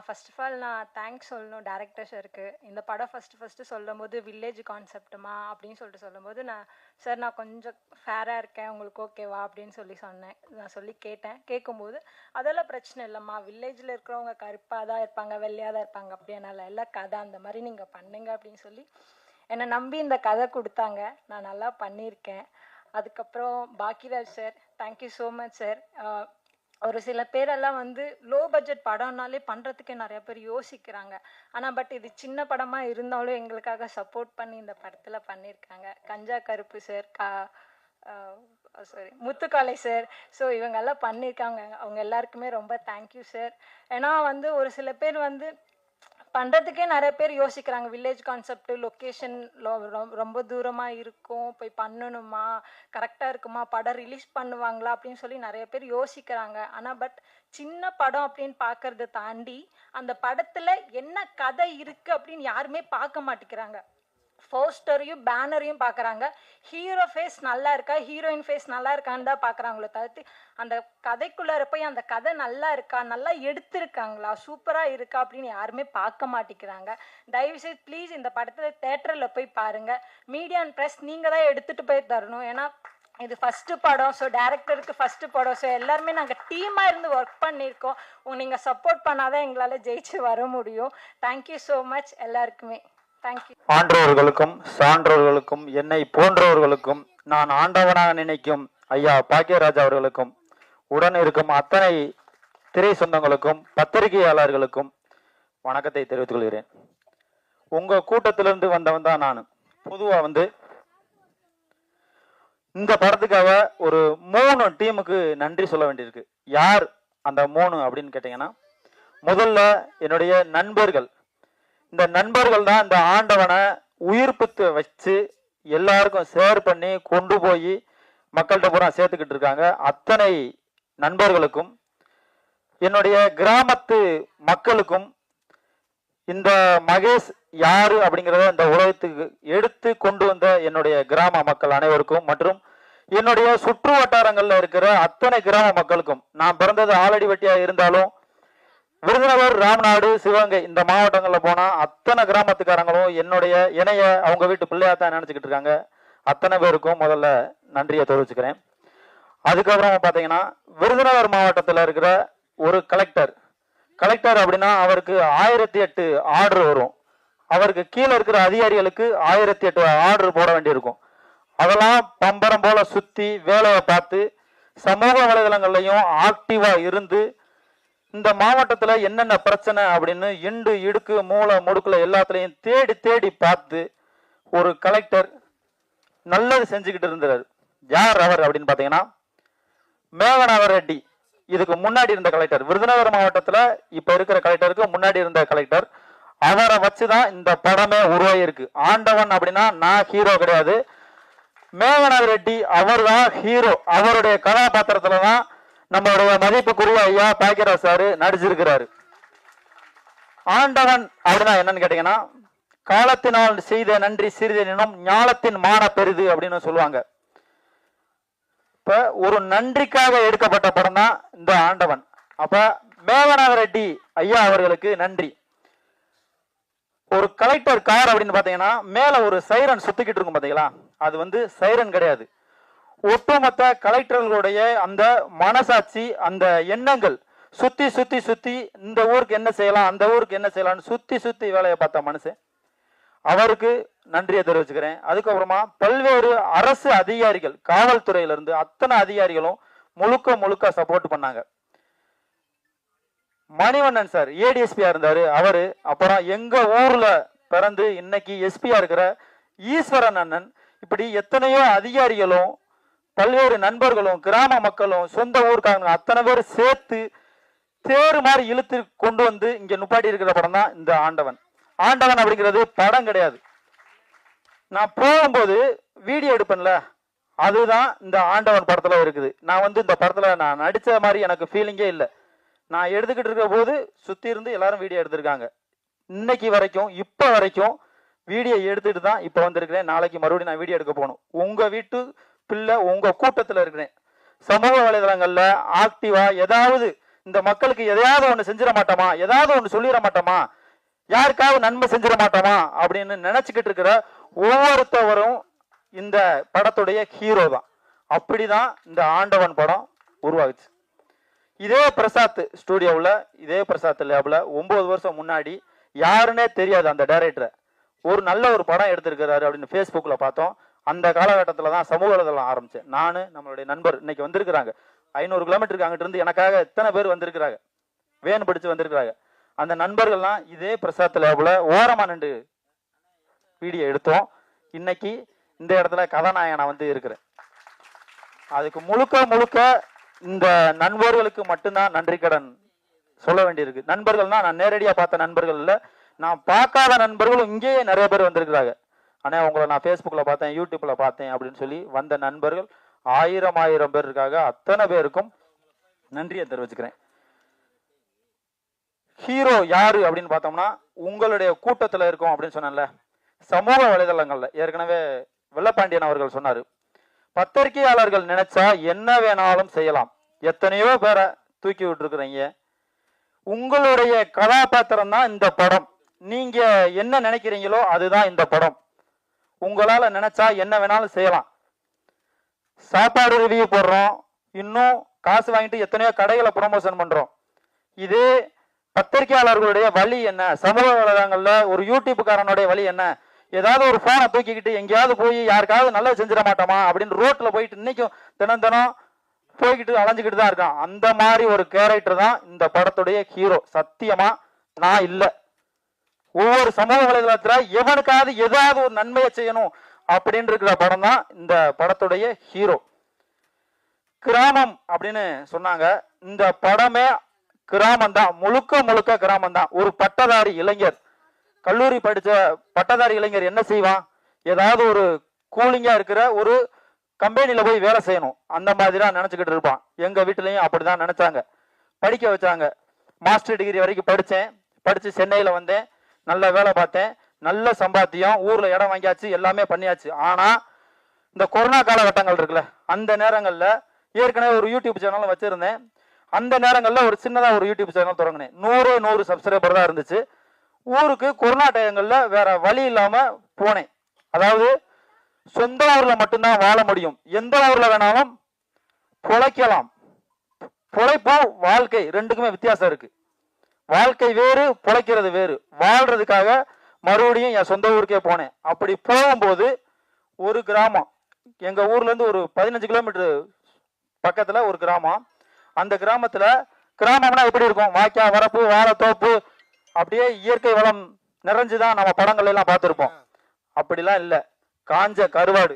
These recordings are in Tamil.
ஃபர்ஸ்ட் ஆஃப் ஆல் நான் தேங்க்ஸ் சொல்லணும் டேரக்டர் சாருக்கு. இந்த படம் ஃபஸ்ட்டு சொல்லும்போது வில்லேஜ் கான்செப்ட்டுமா அப்படின்னு சொல்லும்போது நான் கொஞ்சம் ஃபேராக இருக்கேன், உங்களுக்கு ஓகேவா அப்படின்னு சொன்னேன். நான் கேட்டேன். கேட்கும்போது அதெல்லாம் பிரச்சனை இல்லைம்மா, வில்லேஜில் இருக்கிறவங்க கருப்பாக தான் இருப்பாங்க, வெள்ளையாக தான் இருப்பாங்க, அப்படியானால எல்லாம் கதை அந்த மாதிரி நீங்கள் பண்ணுங்க அப்படின்னு என்னை நம்பி இந்த கதை கொடுத்தாங்க. நான் நல்லா பண்ணியிருக்கேன். அதுக்கப்புறம் Bhagyaraj sir, thank you so much sir. ஒரு சில பேரெல்லாம் லோ பட்ஜெட் படம்னாலே பண்ணுறதுக்கு நிறைய பேர் யோசிக்கிறாங்க. ஆனால் பட் இது சின்ன படமாக இருந்தாலும் எங்களுக்காக சப்போர்ட் பண்ணி இந்த படத்தில் பண்ணியிருக்காங்க. கஞ்சா கருப்பு சார், முத்துக்காலை சார், ஸோ இவங்கெல்லாம் பண்ணியிருக்காங்க. அவங்க எல்லாருக்குமே ரொம்ப தேங்க்யூ சார். ஏன்னா ஒரு சில பேர் பண்ணுறதுக்கே நிறைய பேர் யோசிக்கிறாங்க. வில்லேஜ் கான்செப்ட், லொக்கேஷன் ரொம்ப தூரமாக இருக்கும், போய் பண்ணணுமா, கரெக்டாக இருக்குமா, படம் ரிலீஸ் பண்ணுவாங்களா அப்படின்னு நிறைய பேர் யோசிக்கிறாங்க. ஆனால் பட் சின்ன படம் அப்படின்னு பார்க்கறத தாண்டி அந்த படத்தில் என்ன கதை இருக்குது அப்படின்னு யாருமே பார்க்க மாட்டேங்கிறாங்க. போஸ்டரையும் பேனரையும் பார்க்குறாங்க. ஹீரோ ஃபேஸ் நல்லா இருக்கா, ஹீரோயின் ஃபேஸ் நல்லா இருக்கான்னு தான் பார்க்குறாங்களோ தவிர்த்து அந்த கதைக்குள்ளார போய் அந்த கதை நல்லா இருக்கா, நல்லா எடுத்திருக்காங்களா, சூப்பராக இருக்கா அப்படின்னு யாருமே பார்க்க மாட்டேங்கிறாங்க. தயவுசெய்து ப்ளீஸ் இந்த படத்தில் தேட்டரில் போய் பாருங்கள். மீடியா அண்ட் ப்ரெஸ் நீங்கள் தான் எடுத்துகிட்டு போய் தரணும். ஏன்னா இது ஃபஸ்ட்டு படம், ஸோ டேரக்டருக்கு ஃபஸ்ட்டு படம், ஸோ எல்லாருமே நாங்கள் டீமாக இருந்து ஒர்க் பண்ணியிருக்கோம். நீங்கள் சப்போர்ட் பண்ணாதான் எங்களால் ஜெயிச்சு வர முடியும். தேங்க்யூ ஸோ மச் எல்லாருக்குமே. ஆன்றோர்களுக்கும் சான்றோர்களுக்கும் என்னை போன்றவர்களுக்கும் நான் ஆண்டவனாக நினைக்கும் ஐயா பாக்கியராஜ் அவர்களுக்கும் உடன் இருக்கும் அத்தனை திரை சொந்தங்களுக்கும் பத்திரிகையாளர்களுக்கும் வணக்கத்தை தெரிவித்துக் கொள்கிறேன். உங்க கூட்டத்திலிருந்து வந்தவன் தான் நான். பொதுவா இந்த படத்துக்காக ஒரு 3 டீமுக்கு நன்றி சொல்ல வேண்டியிருக்கு. யார் அந்த 3 அப்படின்னு கேட்டீங்கன்னா, முதல்ல என்னுடைய நண்பர்கள். இந்த நண்பர்கள் தான் இந்த ஆண்டவனை உயிர்ப்பித்து வச்சு எல்லாருக்கும் ஷேர் பண்ணி கொண்டு போய் மக்கள்கிட்ட பூரா சேர்த்துக்கிட்டு இருக்காங்க. அத்தனை நண்பர்களுக்கும், என்னுடைய கிராமத்து மக்களுக்கும், இந்த மகேஷ் யாரு அப்படிங்கிறத இந்த உலகத்துக்கு எடுத்து கொண்டு வந்த என்னுடைய கிராம மக்கள் அனைவருக்கும், மற்றும் என்னுடைய சுற்று வட்டாரங்கள்ல இருக்கிற அத்தனை கிராம மக்களுக்கும், நான் பிறந்தது ஆலடிவட்டியா இருந்தாலும் விருதுநகர், ராமநாடு, சிவகங்கை இந்த மாவட்டங்கள்ல போனா அத்தனை கிராமத்துக்காரங்களும் என்னுடைய இணைய அவங்க வீட்டு பிள்ளையாத்தான் நினைச்சுக்கிட்டு இருக்காங்க. அத்தனை பேருக்கும் முதல்ல நன்றியை தெரிவிச்சுக்கிறேன். அதுக்கப்புறம் பாத்தீங்கன்னா, விருதுநகர் மாவட்டத்தில் இருக்கிற ஒரு கலெக்டர் அப்படின்னா அவருக்கு 1008 ஆர்டர் வரும். அவருக்கு கீழே இருக்கிற அதிகாரிகளுக்கு 1008 ஆர்டர் போட வேண்டியிருக்கும். அதெல்லாம் பம்பரம் போல சுத்தி வேலையை பார்த்து சமூக வலைதளங்கள்லையும் ஆக்டிவா இருந்து இந்த மாவட்டத்துல என்னென்ன பிரச்சனை அப்படின்னு இண்டு இடுக்கு மூளை முடுக்குல எல்லாத்துலயும் தேடி தேடி பார்த்து ஒரு கலெக்டர் நல்லது செஞ்சுக்கிட்டு இருந்தார். யார் அவர் அப்படின்னு பாத்தீங்கன்னா, மேகநாத ரெட்டி. இதுக்கு முன்னாடி இருந்த கலெக்டர், விருதுநகர் மாவட்டத்துல இப்ப இருக்கிற கலெக்டருக்கு முன்னாடி இருந்த கலெக்டர். அவரை வச்சுதான் இந்த படமே உருவாயிருக்கு. ஆண்டவன் அப்படின்னா நான் ஹீரோ கிடையாது, மேகநாத ரெட்டி அவர் தான் ஹீரோ. அவருடைய கதாபாத்திரத்துலதான் நம்மளுடைய மதிப்புக்குரிய ஐயா பாக்கியராஜ் சாரு நடிச்சிருக்கிறாரு. ஆண்டவன் அப்படின்னா என்னன்னு கேட்டீங்கன்னா, காலத்தினால் செய்த நன்றி சிறிதெனும் ஞாலத்தின் மான பெரிது அப்படின்னு சொல்லுவாங்க. இப்ப ஒரு நன்றிக்காக எடுக்கப்பட்ட படம் தான் இந்த ஆண்டவன். அப்ப மேகநாத ரெட்டி ஐயா அவர்களுக்கு நன்றி. ஒரு கலெக்டர் கார் அப்படின்னு பாத்தீங்கன்னா மேல ஒரு சைரன் சுத்திக்கிட்டு இருக்கும் பாத்தீங்களா, அது சைரன் கிடையாது. ஒட்டுமொத்த கலெக்டர்களுடைய அந்த மனசாட்சி, அந்த எண்ணங்கள் சுத்தி சுத்தி சுத்தி இந்த ஊருக்கு என்ன செய்யலாம், அந்த ஊருக்கு என்ன செய்யலாம்னு சுத்தி சுத்தி வேலையை பார்த்த மனுஷன், அவருக்கு நன்றியை தெரிவிச்சுக்கிறேன். அதுக்கப்புறமா பல்வேறு அரசு அதிகாரிகள், காவல்துறையில இருந்து அத்தனை அதிகாரிகளும் முழுக்க சப்போர்ட் பண்ணாங்க. மணிவண்ணன் சார் ஏடிஎஸ்பியா இருந்தாரு அவரு. அப்புறம் எங்க ஊர்ல பிறந்து இன்னைக்கு எஸ்பியா இருக்கிற ஈஸ்வரன் அண்ணன், இப்படி எத்தனையோ அதிகாரிகளும் பல்வேறு நண்பர்களும் கிராம மக்களும் சொந்த ஊருக்காரங்க அத்தனை பேர் சேர்த்து தேர் மாதிரி இழுத்து கொண்டு வந்து இங்க நுப்பாட்டி இருக்கிற படம் தான் இந்த ஆண்டவன். ஆண்டவன் அப்படிங்கிறது படம் கிடையாது. நான் போகும்போது வீடியோ எடுப்பேன்ல, அதுதான் இந்த ஆண்டவன் படத்துல இருக்குது. நான் இந்த படத்துல நான் நடிச்ச மாதிரி எனக்கு ஃபீலிங்கே இல்லை. நான் எடுத்துக்கிட்டு இருக்க போது சுத்தி இருந்து எல்லாரும் வீடியோ எடுத்திருக்காங்க. இன்னைக்கு வரைக்கும் இப்ப வரைக்கும் வீடியோ எடுத்துட்டு தான் இப்ப வந்திருக்கிறேன். நாளைக்கு மறுபடியும் நான் வீடியோ எடுக்க போகணும். உங்க வீட்டு பிள்ளை உங்க கூட்டத்துல இருக்கிறேன். சமூக வலைதளங்கள்ல ஆக்டிவா ஏதாவது இந்த மக்களுக்கு எதையாவது ஒண்ணு செஞ்சிட மாட்டோமா, ஏதாவது ஒண்ணு சொல்லிட மாட்டோமா, யாருக்காவது நன்மை செஞ்சிட மாட்டோமா அப்படின்னு நினைச்சுக்கிட்டு இருக்கிற ஒவ்வொருத்தவரும் இந்த படத்துடைய ஹீரோ தான். அப்படிதான் இந்த ஆண்டவன் படம் உருவாகுச்சு. இதே பிரசாத் ஸ்டுடியோவில், இதே பிரசாத் லேப்ல 9 வருஷம் முன்னாடி யாருன்னே தெரியாது அந்த டைரக்டரை, ஒரு நல்ல ஒரு படம் எடுத்திருக்கிறாரு அப்படின்னு ஃபேஸ்புக்கில் பார்த்தோம். அந்த காலகட்டத்தில் தான் சமூக வலைதளம் ஆரம்பிச்சேன். நான், நம்மளுடைய நண்பர் இன்னைக்கு வந்திருக்கிறாங்க 500 கிலோமீட்டருக்கு அங்கிட்டு இருந்து எனக்காக எத்தனை பேர் வந்திருக்கிறாங்க, வேன் பிடிச்சு வந்திருக்கிறாங்க. அந்த நண்பர்கள்லாம் இதே பிரசாத் லேப்ல ஓரமா நின்று வீடியோ எடுத்தோம். இன்னைக்கு இந்த இடத்துல கதாநாயகனா வந்து இருக்கிறேன். அதுக்கு முழுக்க முழுக்க இந்த நண்பர்களுக்கு மட்டும்தான் நன்றி கடன் சொல்ல வேண்டியிருக்கு. நண்பர்கள்னா நான் நேரடியா பார்த்த நண்பர்கள் இல்ல, நான் பார்க்காத நண்பர்களும் இங்கேயே நிறைய பேர் வந்திருக்கிறாங்க. ஆனா உங்களை நான் ஃபேஸ்புக்ல பார்த்தேன், யூடியூப்ல பார்த்தேன் அப்படின்னு சொல்லி வந்த நண்பர்கள் 1000 பேர் இருக்காங்க. அத்தனை பேருக்கும் நன்றியை தெரிவிச்சுக்கிறேன். ஹீரோ யாரு அப்படின்னு பார்த்தோம்னா உங்களுடைய கூட்டத்துல இருக்கும் அப்படின்னு சொன்னேன்ல, சமூக வலைதளங்கள்ல ஏற்கனவே வெள்ளப்பாண்டியன் அவர்கள் சொன்னாரு, பத்திரிகையாளர்கள் நினைச்சா என்ன வேணாலும் செய்யலாம். எத்தனையோ பேரை தூக்கி விட்டுருக்குறீங்க. உங்களுடைய கதாபாத்திரம் தான் இந்த படம். நீங்க என்ன நினைக்கிறீங்களோ அதுதான் இந்த படம். உங்களால நினைச்சா என்ன வேணாலும் செய்யலாம். சாப்பாடு ரிவ்யூ போடுறோம், இன்னும் காசு வாங்கிட்டு எத்தனையோ கடைகளை ப்ரொமோஷன் பண்றோம். இதே பத்திரிகையாளர்களுடைய வழி என்ன, சமூக வலைதளங்கள்ல ஒரு யூடியூப்காரனுடைய வழி என்ன, ஏதாவது ஒரு போனை தூக்கிக்கிட்டு எங்கேயாவது போய் யாருக்காவது நல்லது செஞ்சிட மாட்டோமா அப்படின்னு ரோட்ல போயிட்டு இன்னைக்கும் தினம் போய்கிட்டு அலைஞ்சுக்கிட்டு தான் இருக்கான். அந்த மாதிரி ஒரு கேரக்டர் தான் இந்த படத்துடைய ஹீரோ. சத்தியமா நான் இல்ல. ஒவ்வொரு சமூக வலைதளத்துல எவனுக்காவது ஏதாவது ஒரு நன்மையை செய்யணும் அப்படின்னு இருக்கிற படம் தான் இந்த படத்துடைய ஹீரோ. கிராமம் அப்படின்னு சொன்னாங்க. இந்த படமே கிராமம் தான், முழுக்க முழுக்க கிராமம் தான். ஒரு பட்டதாரி இளைஞர், கல்லூரி படிச்ச பட்டதாரி இளைஞர் என்ன செய்வான், ஏதாவது ஒரு கூலிங்கா இருக்கிற ஒரு கம்பெனில போய் வேலை செய்யணும் அந்த மாதிரி தான் நினைச்சுக்கிட்டு இருப்பான். எங்க வீட்டுலயும் அப்படிதான் நினைச்சாங்க. படிக்க வச்சாங்க. மாஸ்டர் டிகிரி வரைக்கும் படிச்சேன். படிச்சு சென்னையில வந்தேன், நல்ல வேலை பார்த்தேன், நல்ல சம்பாத்தியம், ஊர்ல இடம் வாங்கியாச்சு, எல்லாமே பண்ணியாச்சு. ஆனா இந்த கொரோனா காலகட்டங்கள் இருக்குல்ல, அந்த நேரங்கள்ல ஏற்கனவே ஒரு யூடியூப் சேனலும் வச்சிருந்தேன். அந்த நேரங்கள்ல ஒரு சின்னதா ஒரு யூடியூப் சேனல் தொடங்கினேன். 100 சப்ஸ்கிரைபர் தான் இருந்துச்சு. ஊருக்கு கொரோனா டயங்கள்ல வேற வழி இல்லாம போனேன். அதாவது சொந்த ஊர்ல மட்டும்தான் வாழ முடியும், எந்த ஊர்ல வேணாலும் பொழைக்கலாம். பொழைப்பும் வாழ்க்கை ரெண்டுக்குமே வித்தியாசம் இருக்கு. வாழ்க்கை வேறு, பொழைக்கிறது வேறு. வாழ்றதுக்காக மறுபடியும் என் சொந்த ஊருக்கே போனேன். அப்படி போகும்போது ஒரு கிராமம், எங்க ஊர்ல இருந்து ஒரு 15 கிலோமீட்டர் பக்கத்துல ஒரு கிராமம். அந்த கிராமத்துல, கிராமம்னா எப்படி இருக்கும், வாய்க்கா வரப்பு வாழைத்தோப்பு அப்படியே இயற்கை வளம் நிறைஞ்சுதான் நம்ம படங்கள் எல்லாம் பார்த்திருப்போம். அப்படிலாம் இல்ல, காஞ்ச கருவாடு.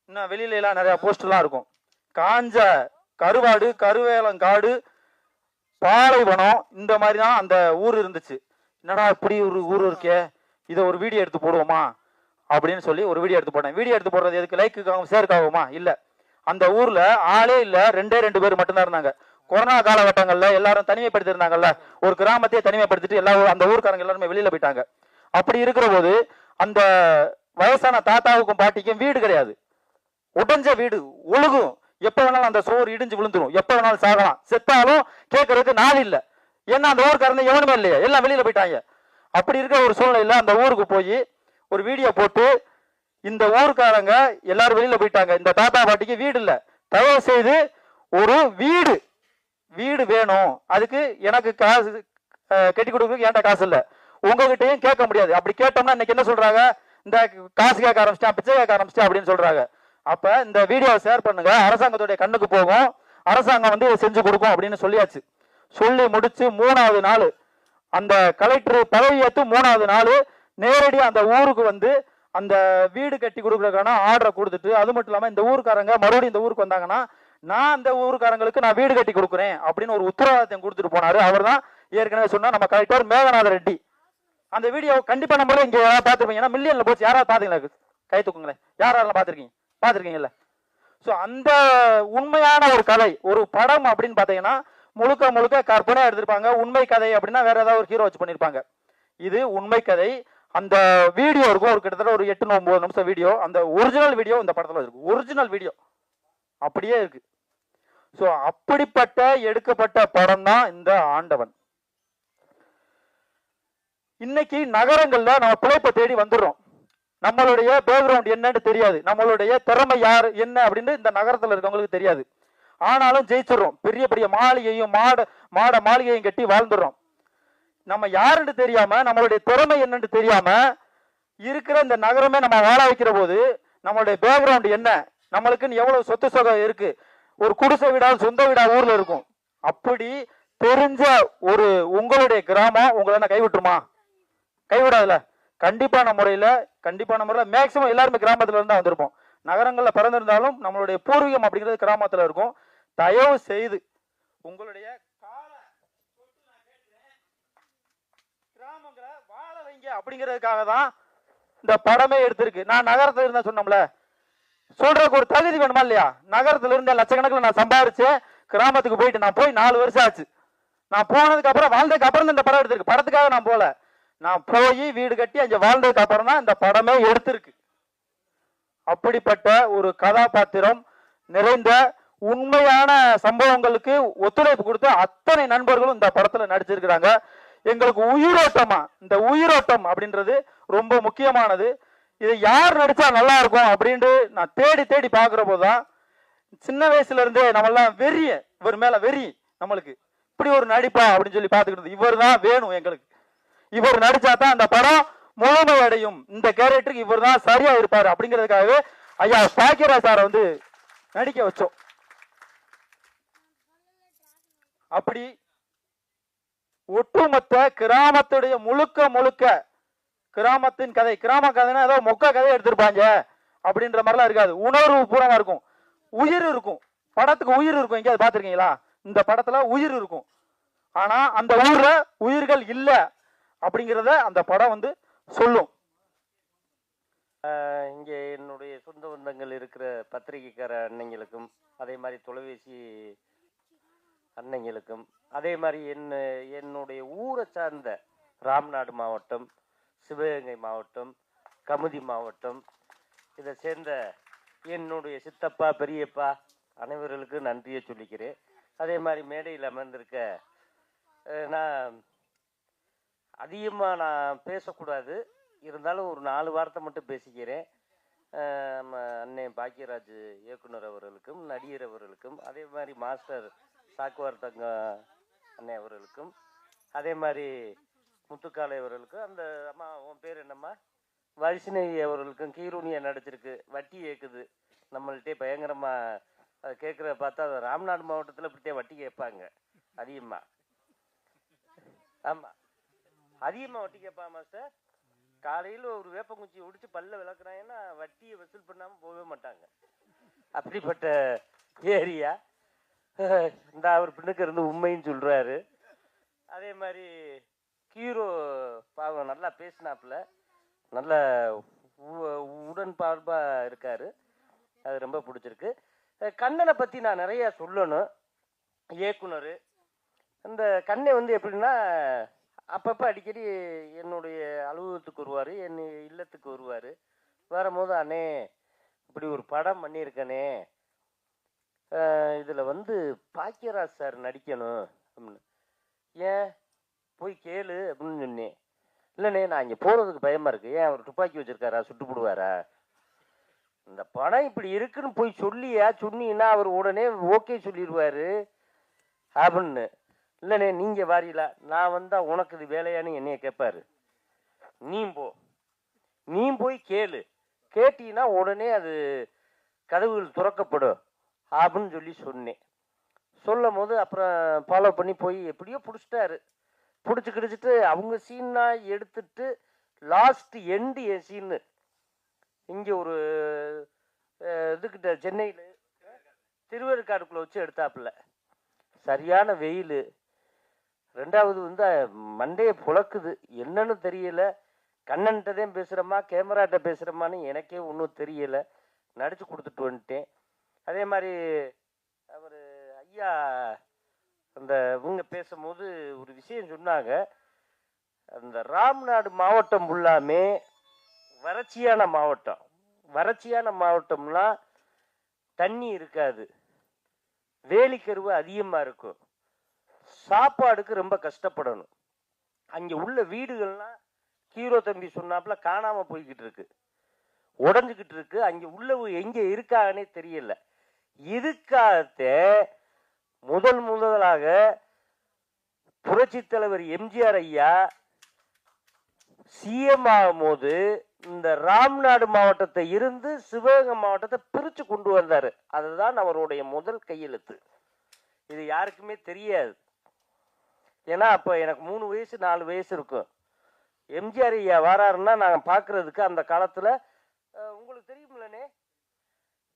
இன்னும் வெளியில எல்லாம் நிறைய போஸ்டர்லாம் இருக்கும். காஞ்ச கருவாடு, கருவேலங்காடு, பாலைவனம், இந்த மாதிரி தான் அந்த ஊர் இருந்துச்சு. என்னடா இப்படி ஒரு ஊர் இருக்கே, இதை ஒரு வீடியோ எடுத்து போடுவோமா அப்படின்னு சொல்லி ஒரு வீடியோ எடுத்து போட்டேன். வீடியோ எடுத்து போடுறது எதுக்கு, லைக்குக்காகவும் ஷேருக்காகுமா? இல்ல, அந்த ஊர்ல ஆளே இல்ல, 2 பேர் மட்டும்தான் இருந்தாங்க. கொரோனா காலகட்டங்கள்ல எல்லாரும் தனிமைப்படுத்தி இருந்தாங்கல்ல, ஒரு கிராமத்தையே தனிமைப்படுத்திட்டு எல்லா அந்த ஊருக்காரங்க எல்லாருமே வெளியில போயிட்டாங்க. அப்படி இருக்கிற போது அந்த வயசான தாத்தாவுக்கும் பாட்டிக்கும் வீடு கிடையாது. உடைஞ்ச வீடு, ஒழுகும், எப்ப வேணாலும் அந்த சோறு இடிஞ்சு விழுந்துரும், எப்ப வேணாலும் சாகலாம், செத்தாலும் கேட்கறதுக்கு நாள் இல்ல. ஏன்னா அந்த ஊருக்காரங்க எவனுமே இல்லையா, எல்லாம் வெளியில போயிட்டாங்க. அப்படி இருக்கிற ஒரு சூழ்நிலையில அந்த ஊருக்கு போய் ஒரு வீடியோ போட்டு, இந்த ஊருக்காரங்க எல்லாரும் வெளியில போயிட்டாங்க, இந்த தாத்தா பாட்டிக்கு வீடு இல்ல, தயவு செய்து ஒரு வீடு வேணும், அதுக்கு எனக்கு காசு கட்டி கொடுக்க ஏன்டா காசு இல்ல, உங்ககிட்டயும் கேட்க முடியாது. அப்படி கேட்டோம்னா இன்னைக்கு என்ன சொல்றாங்க, இந்த காசு கேட்க ஆரம்பிச்சிட்டா, பிச்சை கேட்க ஆரம்பிச்சிட்டா அப்படின்னு சொல்றாங்க. அப்ப இந்த வீடியோவை ஷேர் பண்ணுங்க, அரசாங்கத்துடைய கண்ணுக்கு போகும், அரசாங்கம் வந்து இதை செஞ்சு கொடுக்கும் அப்படின்னு சொல்லியாச்சு. சொல்லி முடிச்சு 3வது நாள் அந்த கலெக்டர் பதவியேற்று 3வது நாள் நேரடியா அந்த ஊருக்கு வந்து அந்த வீடு கட்டி கொடுக்கறதுக்கான ஆர்டரை கொடுத்துட்டு, அது மட்டும் இல்லாம இந்த ஊருக்காரங்க மறுபடியும் இந்த ஊருக்கு வந்தாங்கன்னா நான் அந்த ஊருக்காரங்களுக்கு நான் வீடு கட்டி கொடுக்குறேன் அப்படின்னு ஒரு உத்தரவாதத்தை கொடுத்துட்டு போனாரு. அவர் தான் ஏற்கனவே சொன்னா நம்ம கலெக்டர் மேகநாத ரெட்டி. அந்த வீடியோ கண்டிப்பா நம்மளே இங்க யாராவது பார்த்துருப்பீங்க, ஏன்னா மில்லியன்ல போச்சு. யாராவது பாத்தீங்களா, கை தூக்குங்களேன், யாரெல்லாம் பாத்திருக்கீங்கல்ல. சோ அந்த உண்மையான ஒரு கதை, ஒரு படம் அப்படின்னு பாத்தீங்கன்னா முழுக்க முழுக்க கற்பனையா எடுத்திருப்பாங்க. உண்மை கதை அப்படின்னா வேற ஏதாவது ஒரு ஹீரோ வச்சு பண்ணிருப்பாங்க. இது உண்மை கதை. அந்த வீடியோ இருக்கும், ஒரு கிட்டத்தட்ட ஒரு 8-9 நிமிஷம் வீடியோ. அந்த ஒரிஜினல் வீடியோ இந்த படத்துல இருக்கு, ஒரிஜினல் வீடியோ அப்படியே இருக்கு. ஸோ அப்படிப்பட்ட எடுக்கப்பட்ட படம் தான் இந்த ஆண்டவன். இன்னைக்கு நகரங்கள்ல நம்ம பிழைப்பை தேடி வந்துடுறோம். நம்மளுடைய பேக்ரவுண்ட் என்னன்னு தெரியாது, நம்மளுடைய திறமை யார் என்ன அப்படின்னு இந்த நகரத்துல இருக்கவங்களுக்கு தெரியாது. ஆனாலும் ஜெயிச்சிடறோம். பெரிய பெரிய மாளிகையும் மாட மாளிகையும் கட்டி வாழ்ந்துடுறோம். நம்ம யாருன்னு தெரியாம, நம்மளுடைய திறமை என்னன்னு தெரியாம இருக்கிற இந்த நகரமே நம்ம வாழ வைக்கிற போது நம்மளுடைய பேக்ரவுண்ட் என்ன, நம்மளுக்குன்னு எவ்வளவு சொத்து சொகம் இருக்கு, ஒரு குடிசை வீடாவது சொந்த வீடா ஊர்ல இருக்கும். அப்படி தெரிஞ்ச ஒரு உங்களுடைய கிராமம் உங்களை கைவிட்டுருமா? கைவிடாதுல. கண்டிப்பான முறையில மேக்சிமம் எல்லாருமே கிராமத்துல இருந்தா வந்திருப்போம். நகரங்கள்ல பிறந்திருந்தாலும் நம்மளுடைய பூர்வீகம் அப்படிங்கிறது கிராமத்துல இருக்கும். தயவு செய்து உங்களுடைய கிராமங்களை வாழ வைங்க அப்படிங்கிறதுக்காக தான் இந்த படமே எடுத்திருக்கு. நான் நகரத்துல இருந்தா சொன்னோம்ல, சொல்றதுக்கு ஒரு தகுதி வேணுமா இல்லையா? நகரத்துல இருந்த லட்சக்கணக்கில் நான் சம்பாதிச்சேன், கிராமத்துக்கு போயிட்டு நான் போய் 4 வருஷம் ஆச்சு. நான் போனதுக்கு அப்புறம் வாழ்ந்ததுக்கு அப்புறம் இந்த படம் எடுத்திருக்கு. படத்துக்காக நான் போல, நான் போய் வீடு கட்டி அங்க வாழ்ந்ததுக்கு அப்புறம் தான் இந்த படமே எடுத்திருக்கு. அப்படிப்பட்ட ஒரு கதாபாத்திரம் நிறைந்த உண்மையான சம்பவங்களுக்கு ஒத்துழைப்பு கொடுத்த அத்தனை நண்பர்களும் இந்த படத்துல நடிச்சிருக்கிறாங்க. எங்களுக்கு உயிரோட்டமா, இந்த உயிரோட்டம் அப்படின்றது ரொம்ப முக்கியமானது. இதை யார் நடிச்சா நல்லா இருக்கும் அப்படின்ட்டு நான் தேடி தேடி பாக்குற போதுதான் சின்ன வயசுல இருந்தே நம்மெல்லாம் வெறிய, இவர் மேல வெறி, நம்மளுக்கு இப்படி ஒரு நடிப்பா அப்படின்னு சொல்லி பாத்துக்கிட்டு இவர் தான் வேணும் எங்களுக்கு, இவர் நடிச்சாதான் அந்த படம் முழுமை அடையும், இந்த கேரக்டருக்கு இவர் தான் சரியா இருப்பாரு அப்படிங்கிறதுக்காகவே ஐயா பாக்கியராஜ் சாரை வந்து நடிக்க வச்சோம். அப்படி ஒட்டுமொத்த கிராமத்துடைய முழுக்க கிராமத்தின் கதை, கிராம கதைன்னா ஏதோ மொக்க கதையை எடுத்திருப்பாங்க அப்படின்ற மாதிரிலாம் இருக்காது. உணர்வு பூர்வமா இருக்கும், உயிர் இருக்கும். படத்துக்கு உயிர் இருக்கும். எங்கேயாவது பாத்திருக்கீங்களா? இந்த படத்துல உயிர் இருக்கும். ஆனா அந்த ஊர்ல உயிர்கள் இல்ல அப்படிங்கிறத அந்த படம் வந்து சொல்லும். இங்கே என்னுடைய சொந்த பந்தங்கள் இருக்கிற பத்திரிகைக்கார அன்னைங்களுக்கும், அதே மாதிரி தொலைபேசி அன்னைங்களுக்கும், அதே மாதிரி என்னுடைய ஊரை சார்ந்த ராம்நாடு மாவட்டம், சிவகங்கை மாவட்டம், கமுதி மாவட்டம், இதை சேர்ந்த என்னுடைய சித்தப்பா பெரியப்பா அனைவர்களுக்கு நன்றியை சொல்லிக்கிறேன். அதே மாதிரி மேடையில் அமர்ந்திருக்க, நான் அதிகமாக நான் பேசக்கூடாது, இருந்தாலும் ஒரு 4 வார்த்தை மட்டும் பேசிக்கிறேன். நம்ம அண்ணன் பாக்கியராஜ் இயக்குனர் அவர்களுக்கும், நடிகர் அவர்களுக்கும், அதே மாதிரி மாஸ்டர் சாக்குவார் தங்க அண்ணன் அவர்களுக்கும், அதே மாதிரி முத்துக்காலை அவர்களுக்கும், அந்த அம்மா உன் பேர் என்னம்மா வைஷ்ணவி அவர்களுக்கும், கீரூனியை நடிச்சிருக்கு, வட்டி ஏக்குது நம்மள்கிட்டே பயங்கரமாக. அது கேட்குறத பார்த்தா அது ராம்நாடு மாவட்டத்தில் இப்படித்தே வட்டி கேட்பாங்க அதிகமாக. ஆமாம், அதிகமாக வட்டி கேட்பாமா சார். காலையில் ஒரு வேப்பங்குச்சி உடிச்சு பல்ல விளக்குறாங்கன்னா வட்டியை வசூல் பண்ணாமல் போகவே மாட்டாங்க. அப்படிப்பட்ட ஏரியா. இந்த அவர் பின்னுக்கு இருந்து உண்மைன்னு சொல்கிறாரு. அதே மாதிரி ஹீரோ பாவம் நல்லா பேசினாப்புல, நல்ல உடன்பார்பாக இருக்கார். அது ரொம்ப பிடிச்சிருக்கு. கண்ணனை பற்றி நான் நிறையா சொல்லணும். இயக்குனர் இந்த கண்ணை வந்து எப்படின்னா, அப்பப்போ அடிக்கடி என்னுடைய அலுவலகத்துக்கு வருவார், என் இல்லத்துக்கு வருவார். வரும்போது அண்ணே இப்படி ஒரு படம் பண்ணியிருக்கனே, இதில் வந்து பாக்கியராஜ் சார் நடிக்கணும் அப்படின்னு. ஏன் போய் கேளு அப்படின்னு சொன்னேன். இல்லைண்ணே நான் இங்கே போகிறதுக்கு பயமாக இருக்குது. ஏன் அவர் துப்பாக்கி வச்சுருக்காரா, சுட்டு போடுவாரா? இந்த படம் இப்படி இருக்குன்னு போய் சொன்னீங்கன்னா அவர் உடனே ஓகே சொல்லிடுவார் அப்படின்னு. இல்லைண்ணே நீங்கள் வாரியலா, நான் வந்தால் உனக்கு இது வேலையான்னு என்னைய கேட்பாரு. நீ போய் கேளு, கேட்டீங்கன்னா உடனே அது கதவுகள் திறக்கப்படும் அப்படின்னு சொல்லி சொன்னேன். சொல்லும் போது அப்புறம் ஃபாலோ பண்ணி போய் எப்படியோ பிடிச்சிட்டாரு. பிடிச்சிக்கிடிச்சிட்டு அவங்க சீன்னா எடுத்துட்டு லாஸ்ட் எண்டு என் சீனு இங்கே ஒரு இதுக்கிட்ட சென்னையில் திருவேற்காடுக்குள்ளே வச்சு எடுத்தாப்புல. சரியான வெயில். 2வது வந்து மண்டையை புழக்குது, என்னன்னு தெரியல. கண்ணன்கிட்டதான் பேசுகிறோமா கேமராட்ட பேசுகிறோமான்னு எனக்கே ஒன்றும் தெரியலை. நடிச்சு கொடுத்துட்டு வந்துட்டேன். அதே மாதிரி அவர் ஐயா அந்த இவங்க பேசும்போது ஒரு விஷயம் சொன்னாங்க. அந்த ராம்நாடு மாவட்டம் ஃபுல்லாமே வறட்சியான மாவட்டம். வறட்சியான மாவட்டம்னா தண்ணி இருக்காது, வேலிக்கருவு அதிகமாக இருக்கும், சாப்பாடுக்கு ரொம்ப கஷ்டப்படணும். அங்கே உள்ள வீடுகள்லாம் ஹீரோ தம்பி சொன்னாப்புல காணாமல் போய்கிட்டு இருக்கு, உடஞ்சிக்கிட்டு இருக்கு. அங்கே உள்ளவு எங்கே இருக்காங்கன்னே தெரியல. இதுக்காகத்தே முதலாக புரட்சி தலைவர் எம்ஜிஆர் ஐயா சிஎம் ஆகும்போது இந்த ராம்நாடு மாவட்டத்தை இருந்து சிவகங்கை மாவட்டத்தை பிரித்து கொண்டு வந்தார். அதுதான் அவருடைய முதல் கையெழுத்து. இது யாருக்குமே தெரியாது. ஏன்னா அப்போ எனக்கு 3 வயசு 4 வயசு இருக்கும். எம்ஜிஆர் ஐயா வராருன்னா நாங்கள் பார்க்கறதுக்கு அந்த காலத்தில் உங்களுக்கு தெரியுமில்லனே,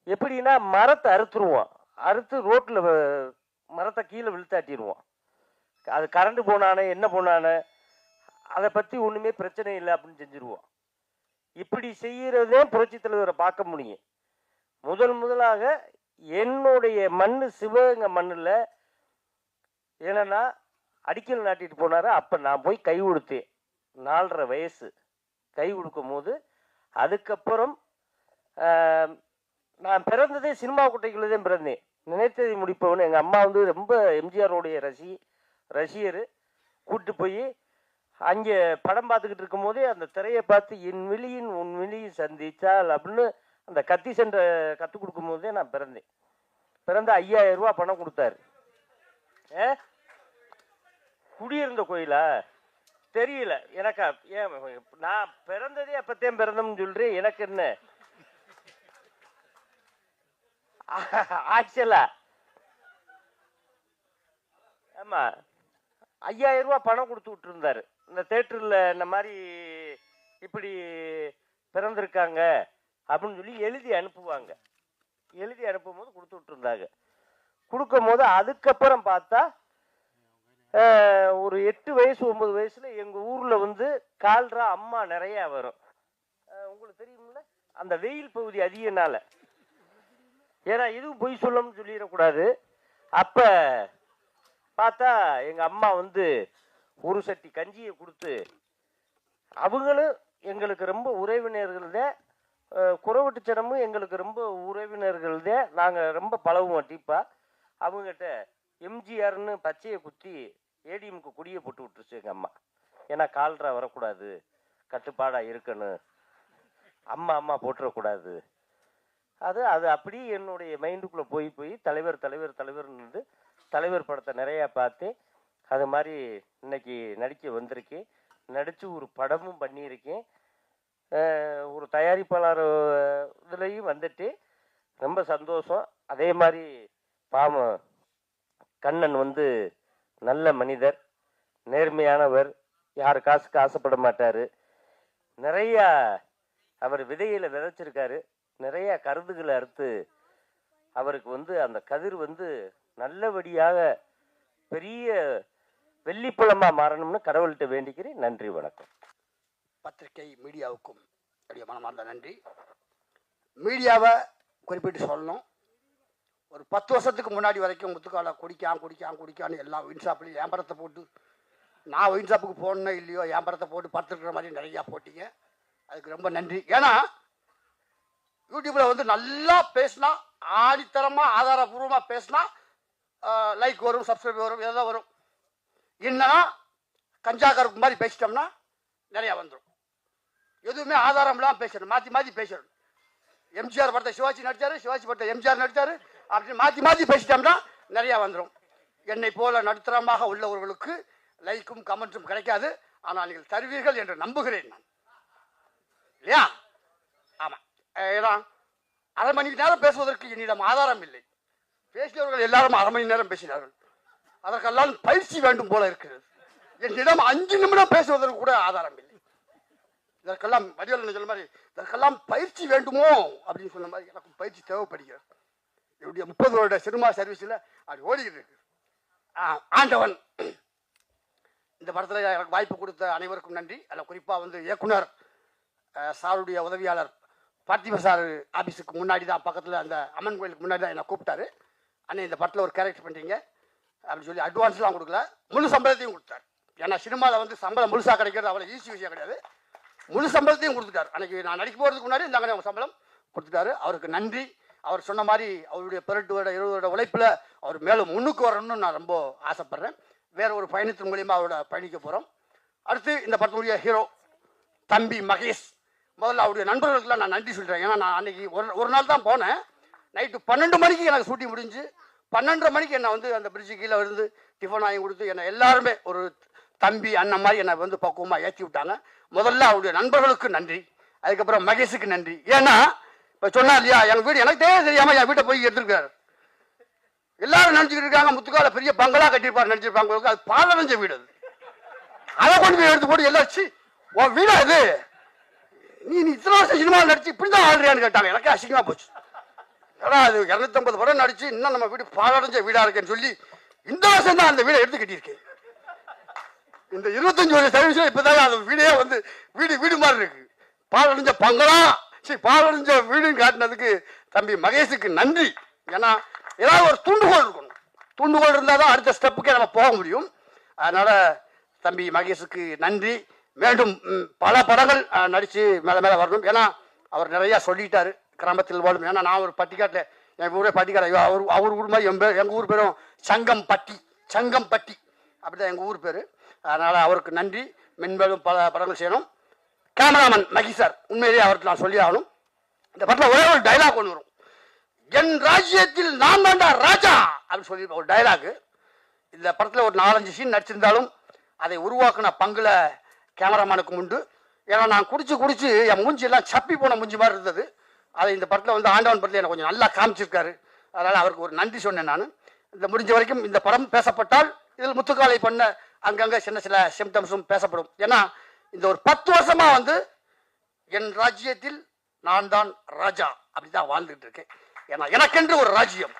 எப்படின்னா மரத்தை அறுத்துருவோம், அறுத்து ரோட்டில் மரத்தை கீழே விழுத்தாட்டிடுவோம். அது கரண்ட் போனானே என்ன போனானே அதை பற்றி ஒன்றுமே பிரச்சனை இல்லை அப்படின்னு செஞ்சுருவோம். இப்படி செய்கிறதே புரட்சி தலைவரை பார்க்க முடியும். முதலாக என்னுடைய மண் சிவகங்கை மண்ணில் என்னன்னா அடிக்கல் நாட்டிட்டு போனார். அப்போ நான் போய் கை கொடுத்தேன், 4.5 வயசு. கை கொடுக்கும் போது அதுக்கப்புறம் நான் பிறந்ததே சினிமா குட்டைக்குள்ளே தான் பிறந்தேன். நினைத்ததை முடிப்பவன். எங்கள் அம்மா வந்து ரொம்ப எம்ஜிஆருடைய ரசிகர். கூப்பிட்டு போய் அங்கே படம் பார்த்துக்கிட்டு இருக்கும் போதே அந்த திரையை பார்த்து என் விழியின் உன் விழியின் சந்திச்சால் அப்படின்னு அந்த கத்தி சென்ற கற்றுக் கொடுக்கும் போதே நான் பிறந்தேன். பிறந்த 5000 ரூபா பணம் கொடுத்தாரு. குடியிருந்த கோயிலா தெரியல எனக்கு. ஏன் நான் பிறந்ததே அப்பத்தேன் பிறந்தோம்னு சொல்றேன். எனக்கு என்ன ஆக்சுவலா ஆமா 5000 ரூபா பணம் கொடுத்து விட்டு இருந்தாரு. இந்த தேட்டரில் இந்த மாதிரி இப்படி பிறந்திருக்காங்க அப்படின்னு சொல்லி எழுதி அனுப்புவாங்க. எழுதி அனுப்பும் போது கொடுத்து விட்டுருந்தாங்க. கொடுக்கும் போது அதுக்கப்புறம் பார்த்தா ஒரு 8 வயசு 9 வயசுல எங்கள் ஊரில் வந்து கால்ரா அம்மா நிறையா வரும். உங்களுக்கு தெரியுமில்ல, அந்த வெயில் பகுதி அதிகனால. ஏன்னா இதுவும் பொய் சொல்லணும்னு சொல்லிடக்கூடாது. அப்போ பார்த்தா எங்கள் அம்மா வந்து ஒரு சட்டி கஞ்சியை கொடுத்து, அவங்களும் எங்களுக்கு ரொம்ப உறவினர்கள் தான், குறவட்டுச்சனமும் எங்களுக்கு ரொம்ப உறவினர்கள் தான். நாங்கள் ரொம்ப பழகுவோம் டீப்பா. அவங்ககிட்ட எம்ஜிஆர்னு பச்சையை குத்தி ஏடிஎம்க்கு குடியை போட்டு விட்டுருச்சு எங்கள் அம்மா. ஏன்னா கால்ரா வரக்கூடாது, கட்டுப்பாடாக இருக்கணும், அம்மா போட்டுறக்கூடாது. அது அப்படி என்னுடைய மைண்டுக்குள்ளே போய் தலைவர்னு தலைவர் படத்தை நிறையா பார்த்தேன். அது மாதிரி இன்னைக்கு நடிக்க வந்திருக்கேன். நடித்து ஒரு படமும் பண்ணியிருக்கேன். ஒரு தயாரிப்பாளர் இதுலேயும் வந்துட்டு ரொம்ப சந்தோஷம். அதே மாதிரி பாவம் கண்ணன் வந்து நல்ல மனிதர், நேர்மையானவர், யார் காசுக்கு ஆசைப்பட மாட்டார். நிறையா அவர் விதைகளை விதைச்சிருக்காரு. நிறைய கருதுகளை அறுத்து அவருக்கு வந்து அந்த கதிர் வந்து நல்லபடியாக பெரிய வெள்ளிப்பழமாக மாறணும்னு கடவுள்கிட்ட வேண்டிக்கிறேன். நன்றி, வணக்கம். பத்திரிகை மீடியாவுக்கும் என்னுடைய மனமார்ந்த நன்றி. மீடியாவை குறிப்பிட்டு சொல்லணும். ஒரு 10 வருஷத்துக்கு முன்னாடி வரைக்கும் முத்துக்காலை குடிக்கான்னு எல்லா ஒயின் ஷாப்லையும் ஏம்பரத்தை போட்டு, நான் ஒயின் ஷாப்புக்கு போகணுன்னோ இல்லையோ ஏம்பரத்தை போட்டு படுத்துருக்கிற மாதிரி நிறையா போட்டிங்க. அதுக்கு ரொம்ப நன்றி. ஏன்னா யூடியூப்பில் வந்து நல்லா பேசினா, ஆணித்தரமாக ஆதாரபூர்வமாக பேசினா லைக் வரும், சப்ஸ்கிரைப் வரும், இதெல்லாம் வரும். என்னன்னா கஞ்சாக்கருக்கு மாதிரி பேசிட்டோம்னா நிறையா வந்துடும். எதுவுமே ஆதாரம்லாம் பேசணும், மாற்றி பேசணும். எம்ஜிஆர் படத்தை சிவாஜி நடித்தார், சிவாஜி படத்தை எம்ஜிஆர் நடித்தார் அப்படின்னு மாற்றி பேசிட்டோம்னா நிறையா வந்துடும். என்னை போல நடுத்தரமாக உள்ளவர்களுக்கு லைக்கும் கமெண்ட்ஸும் கிடைக்காது. ஆனால் நீங்கள் தருவீர்கள் என்று நம்புகிறேன் நான், இல்லையா? ஆமாம். ஏன்னா 1/2 மணி நேரம் பேசுவதற்கு என்னிடம் ஆதாரம் இல்லை. பேசியவர்கள் எல்லாரும் 1/2 மணி நேரம் பேசினார்கள். அதற்கெல்லாம் பயிற்சி வேண்டும் போல இருக்கிறது. என்னிடம் 5 நிமிடம் பேசுவதற்கு கூட ஆதாரம் இல்லை. இதற்கெல்லாம் வடிவல் சொல்ல மாதிரி இதற்கெல்லாம் பயிற்சி வேண்டுமோ அப்படின்னு சொன்ன மாதிரி எனக்கு பயிற்சி தேவைப்படுகிறது. என்னுடைய 30 வருட சினிமா சர்வீஸில் அது ஓடிக்கிட்டு இருக்கு. ஆண்டவன் இந்த படத்தில் எனக்கு வாய்ப்பு கொடுத்த அனைவருக்கும் நன்றி. அதில் குறிப்பாக வந்து இயக்குனர் சாருடைய உதவியாளர் பார்த்திப சார் ஆஃபீஸுக்கு முன்னாடி தான், பக்கத்தில் அந்த அம்மன் கோயிலுக்கு முன்னாடி தான் என்னை கூப்பிட்டாரு. அண்ணே இந்த படத்தில் ஒரு கேரக்டர் பண்ணுறீங்க அப்படின்னு சொல்லி அட்வான்ஸ்லாம் கொடுக்கல, முழு சம்பளத்தையும் கொடுத்தார். ஏன்னா சினிமாவில் வந்து சம்பளம் முழுசாக கிடைக்கிறது அவ்வளோ ஈஸி விஷயம் கிடையாது. முழு சம்பளத்தையும் கொடுத்துட்டார். அன்றைக்கி நான் நடிக்க போகிறதுக்கு முன்னாடி இந்தாங்க அவங்க சம்பளம் கொடுத்துட்டாரு. அவருக்கு நன்றி. அவர் சொன்ன மாதிரி அவருடைய 18 வருட 20 வருட உழைப்பில் அவர் மேலும் முன்னுக்கு வரணும்னு நான் ரொம்ப ஆசைப்பட்றேன். வேற ஒரு பயணத்தின் மூலியமாக அவரோட பயணிக்க போகிறோம். அடுத்து இந்த படத்தினுடைய ஹீரோ தம்பி மகேஷ். முதல்ல அவருடைய நண்பர்களுக்கெல்லாம் நான் நன்றி சொல்கிறேன். ஏன்னா நான் அன்னைக்கு ஒரு நாள் தான் போனேன். நைட்டு 12 மணிக்கு எனக்கு ஷூட்டிங் முடிஞ்சு 12:30 மணிக்கு என்னை வந்து அந்த பிரிட்ஜு கீழே இருந்து டிஃபன் வாங்கி கொடுத்து என்னை எல்லாருமே ஒரு தம்பி அண்ணன் மாதிரி என்னை வந்து பக்குவமாக ஏற்றி விட்டாங்க. முதல்ல அவருடைய நண்பர்களுக்கு நன்றி, அதுக்கப்புறம் மகேஷுக்கு நன்றி. ஏன்னா இப்போ சொன்னா இல்லையா, எங்கள் வீடு எனக்கு தெரியாமல் என் வீட்டை போய் எடுத்துருக்காரு. எல்லாரும் நினச்சிக்கிட்டு இருக்காங்க முத்துக்கால பெரிய பங்களா கட்டியிருப்பாரு நினச்சிருப்பாங்க. அது பாலடைஞ்ச வீடு. அதை கொண்டு போய் எடுத்து போட்டு எல்லாச்சு உன் வீடா இது, நீ இத்தனை வருஷம் சினிமாவில் நடிச்சு இப்படி தான் ஆடுறியான்னு கேட்டாங்க. எனக்கு அசிங்கமாக போச்சு. ஏன்னா அது 250 படம் நடிச்சு இன்னும் நம்ம வீடு பாலடைஞ்ச வீடா இருக்கேன்னு சொல்லி இந்த வருஷம் தான் அந்த வீடை எடுத்து கட்டியிருக்கேன். இந்த 25 வருஷம் சர்வீஸ்ல இப்பதான் அந்த வீடே வந்து வீடு மாதிரி இருக்கு. பாலடைஞ்ச பங்களா பாலடைஞ்ச வீடுன்னு காட்டினதுக்கு தம்பி மகேஷுக்கு நன்றி. ஏன்னா ஏதாவது ஒரு தூண்டுகோல் இருக்கணும். தூண்டுகோல் இருந்தால் தான் அடுத்த ஸ்டெப்புக்கே நம்ம போக முடியும். அதனால தம்பி மகேஷுக்கு நன்றி. மீண்டும் பல படங்கள் நடித்து மேலே வரணும். ஏன்னா அவர் நிறையா சொல்லிட்டாரு கிராமத்தில் வாழும். ஏன்னா நான் ஒரு பட்டிக்காட்டில் எங்கள் ஊரே பட்டிக்காடு, அவர் ஊர் மாதிரி எங்கள் ஊர் பேரும் சங்கம்பட்டி அப்படிதான் எங்கள் ஊர் பேர். அதனால் அவருக்கு நன்றி. மென்மேலும் பல படங்கள் செய்யணும். கேமராமேன் மகி சார், உண்மையிலேயே அவருக்கு நான் சொல்லி ஆகணும். இந்த படத்தில் ஒரே ஒரு டைலாக் ஒன்று வரும். என் ராஜ்யத்தில் நான் தாண்டா ராஜா அப்படின்னு சொல்லி ஒரு டைலாக். இந்த படத்தில் ஒரு 4-5 சீன் நடிச்சிருந்தாலும் அதை உருவாக்குன பங்குல கேமராமேனுக்கு உண்டு. ஏன்னா நான் குடிச்சு என் மூஞ்சி எல்லாம் சப்பி போன மூஞ்சி மாதிரி இருந்தது. அதை இந்த படத்தில் வந்து ஆண்டவன் படத்தில் எனக்கு கொஞ்சம் நல்லா காமிச்சிருக்காரு. அதனால் அவருக்கு ஒரு நன்றி சொன்னேன் நான். இந்த முடிஞ்ச வரைக்கும் இந்த படம் பேசப்பட்டால் இதில் முத்துக்காலை பண்ண அங்கங்கே சில சிம்டம்ஸும் பேசப்படும். ஏன்னா இந்த ஒரு 10 வருஷமா வந்து என் ராஜ்யத்தில் நான் தான் ராஜா அப்படிதான் வாழ்ந்துட்டு இருக்கேன். ஏன்னா எனக்கென்று ஒரு ராஜ்யம்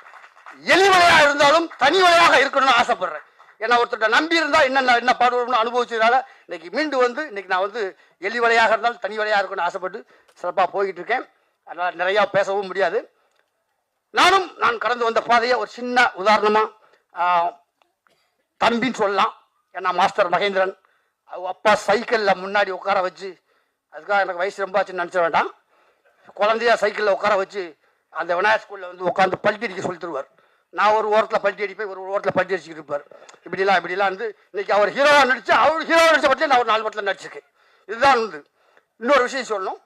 எளிவலையா இருந்தாலும் தனி வலையாக இருக்கணும்னு ஆசைப்படுறேன். ஏன்னா ஒருத்தர் நம்பி இருந்தா என்ன பாடுவோம்னு அனுபவிச்சதுனால இன்னைக்கு மீண்டு வந்து இன்னைக்கு நான் வந்து எளிவலையாக இருந்தாலும் தனி வலையாக இருக்கணும்னு ஆசைப்பட்டு சிறப்பாக போய்கிட்டு இருக்கேன். அதனால் நிறையா பேசவும் முடியாது. நான் கடந்து வந்த பாதையை ஒரு சின்ன உதாரணமா தம்பின்னு சொல்லலாம். ஏன்னா மாஸ்டர் மகேந்திரன் அப்பா சைக்கிளில் முன்னாடி உட்கார வச்சு, அதுக்காக எனக்கு வயசு ரொம்ப ஆச்சுன்னு நினச்ச வேண்டாம், குழந்தையா சைக்கிளில் உட்கார வச்சு அந்த விநாயகர் ஸ்கூலில் வந்து உட்காந்து பல்ட்டி அடிக்க சொல்லி தருவார். நான் ஒரு ஓரத்தில் பல்ட்டி அடிப்பேன், ஒரு ஓரத்தில் பல்ட்டி அடிச்சுக்கிட்டு இருப்பார். இப்படிலாம் வந்து இன்னைக்கு அவர் ஹீரோவாக நடிச்சு, அவர் ஹீரோவாக நடிச்ச படத்தில் நான் ஒரு 4 படத்தில் நடிச்சிருக்கேன். இதுதான் வந்து இன்னொரு விஷயம் சொல்லணும்.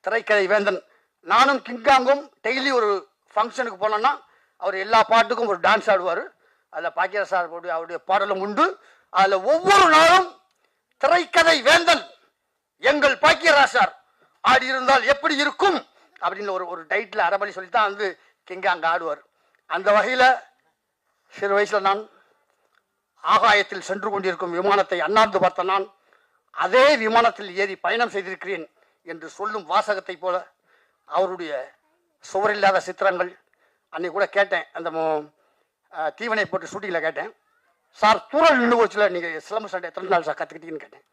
திரைக்கதை வேந்தன் நானும் கிங்காங்கும் டெய்லி ஒரு ஃபங்க்ஷனுக்கு போனோன்னா அவர் எல்லா பாட்டுக்கும் ஒரு டான்ஸ் ஆடுவார். அதில் பாக்கியராஜ் சார் போட்டு அவருடைய பாடலும் உண்டு. அதில் ஒவ்வொரு நாளும் திரைக்கதை வேந்தன் எங்கள் பாக்கியராஜ் சார் ஆடி இருந்தால் எப்படி இருக்கும் அப்படின்னு ஒரு டைட்டில் அரைமணி சொல்லித்தான் வந்து கிங்காங்க ஆடுவார். அந்த வகையில் சிறு வயசில் நான் ஆகாயத்தில் சென்று கொண்டிருக்கும் விமானத்தை அண்ணாந்து பார்த்த நான் அதே விமானத்தில் ஏறி பயணம் செய்திருக்கிறேன் என்று சொல்லும் வாசகத்தை போல அவருடைய சுவரில்லாத சித்திரங்கள். அன்னைக்கு கூட கேட்டேன், அந்த தீவனை போட்டு ஷூட்டிங்கில் கேட்டேன், சார் தூரல் நின்று போச்சுல நீங்கள் சிலம்பு சண்டை எத்தனை நாள் சார் கற்றுக்கிட்டீங்கன்னு கேட்டேன்.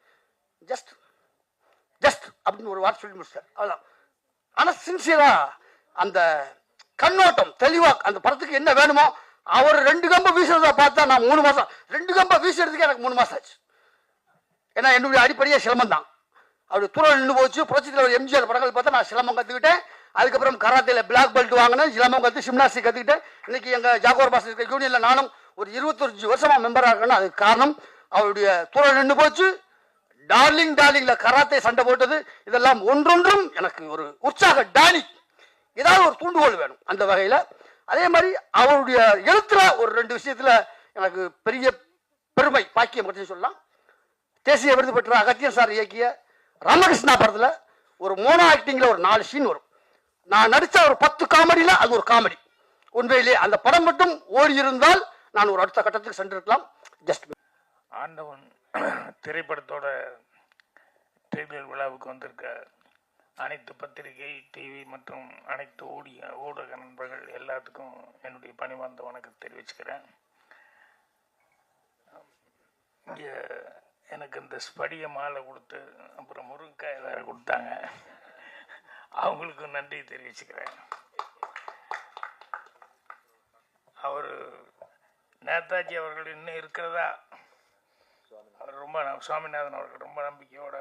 ஜஸ்ட் அப்படின்னு ஒரு வார்த்தை சொல்லி முடிச்சார், அவ்வளோதான். ஆனால் சின்சியராக அந்த கண்ணோட்டம் தெளிவாக அந்த படத்துக்கு என்ன வேணுமோ அவர் 2 கம்பை வீசுறதை பார்த்தா நான் 3 மாதம் 2 கம்பை வீசுறதுக்கு எனக்கு 3 மாதம் ஆச்சு. ஏன்னா என்னுடைய அடிப்படையே சிலம்பம் தான். அவருடைய தூரல் நின்று போச்சு. புரட்சித்தில் ஒரு எம்ஜிஆர் படங்கள் பார்த்தா நான் சிலம்பம் கற்றுக்கிட்டேன். அதுக்கப்புறம் கராத்தையில் பிளாக் பெல்ட் வாங்கினேன், சிலம்பம் கற்று ஜிம்னாஸ்டிக் கற்றுக்கிட்டேன். இன்னைக்கு எங்கள் ஜாகோர் பாஸ் இருக்க யூனியனில் நானும் ஒரு 25 வருஷமா மெம்பராக இருக்கேன்னா அதுக்கு காரணம் அவருடைய தூரல் நின்று போச்சு, டார்லிங்ல கராத்தே சண்டை போட்டது, இதெல்லாம் ஒன்றொன்றும் எனக்கு ஒரு உற்சாக டானி. ஏதாவது ஒரு தூண்டுகோல் வேணும் அந்த வகையில். அதே மாதிரி அவருடைய எழுத்துல ஒரு 2 விஷயத்துல எனக்கு பெரிய பெருமை பாக்கியம் பற்றி சொல்லலாம். தேசிய விருது பெற்ற அகத்தியன் சார் இயக்கிய ராமகிருஷ்ணா படத்துல ஒரு மோனோ ஆக்டிங்ல ஒரு 4 சீன் வரும். நான் நடிச்ச ஒரு 10 காமெடியில அது ஒரு காமெடி. உண்மையிலே அந்த படம் மட்டும் ஓடி இருந்தால் நான் ஒரு அடுத்த கட்டத்துக்கு சென்றிருக்கலாம். ஜஸ்ட் ஆண்டவன் திரைப்படத்தோட ட்ரெய்லர் விழாவுக்கு வந்திருக்க அனைத்து பத்திரிகை, டிவி மற்றும் அனைத்து ஊடக நண்பர்கள் எல்லாத்துக்கும் என்னுடைய பணிவார்ந்த வணக்கத்தை தெரிவிச்சுக்கிறேன். இங்கே எனக்கு இந்த ஸ்படிய மாலை கொடுத்து அப்புறம் முருங்கைக்காய் வேறு கொடுத்தாங்க, அவங்களுக்கும் நன்றி தெரிவிச்சுக்கிறேன். அவர் நேதாஜி அவர்கள் இன்னும் இருக்கிறதா, அவர் ரொம்ப சுவாமிநாதன் அவர்கள் ரொம்ப நம்பிக்கையோட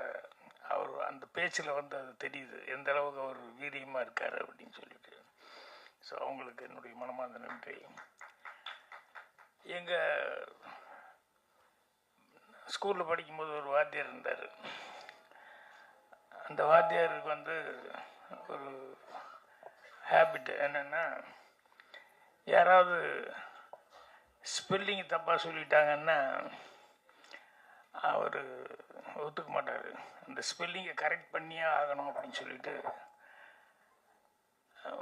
அவர் அந்த பேச்சில் வந்து அது தெரியுது எந்த அளவுக்கு அவர் வீரியமாக இருக்கார் அப்படின்னு சொல்லிட்டு. ஸோ அவங்களுக்கு என்னுடைய மனமார்ந்த நன்றி. எங்கள் ஸ்கூலில் படிக்கும்போது ஒரு வாத்தியார் இருந்தார். அந்த வாத்தியாருக்கு வந்து ஒரு ஹேபிட் என்னென்னா, யாராவது ஸ்பெல்லிங் தப்பாக சொல்லிட்டாங்கன்னா அவர் ஒத்துக்க மாட்டார். அந்த ஸ்பெல்லிங்கை கரெக்ட் பண்ணியே ஆகணும் அப்படின்னு சொல்லிட்டு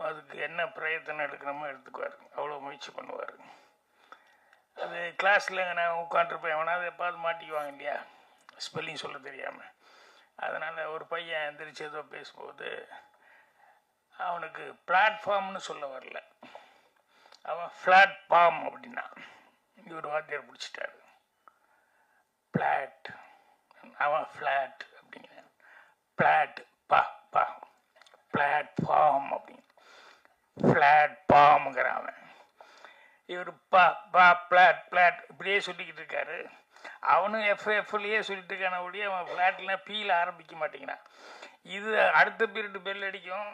அதுக்கு என்ன பிரயத்தனம் எடுக்கணுமோ எடுத்துக்குவார். அவ்வளோ முயற்சி பண்ணுவார். அது கிளாஸில் நான் உட்காந்துருப்பேன், எவனாவது எப்பாவது மாட்டிக்குவாங்க இல்லையா ஸ்பெல்லிங் சொல்ல தெரியாமல். அதனால் ஒரு பையன் எந்திரிச்சு ஏதோ பேசும்போது அவனுக்கு பிளாட்ஃபார்ம்னு சொல்ல வரல, அவன் ஃப்ளாட் பாம் அப்படின்னா இவர் வாத்தியார் பிடிச்சிட்டாரு. பிளாட், அவன் ஃப்ளாட் அப்படிங்கிற பிளாட் பா பா பிளாட்ஃபார்ம் அப்படின்னு ஃப்ளாட் பாம்ங்கிற அவன். இவர் பா பா பிளாட் பிளாட் இப்படியே சொல்லிக்கிட்டு இருக்காரு. அவனும் எஃப்எஃப்லேயே சொல்லிட்டு இருக்கான ஒழிய அவன் ஃப்ளாட்லாம் பீல ஆரம்பிக்க மாட்டேங்கிறான். இது அடுத்த பீரியட் பெல் அடிக்கும்,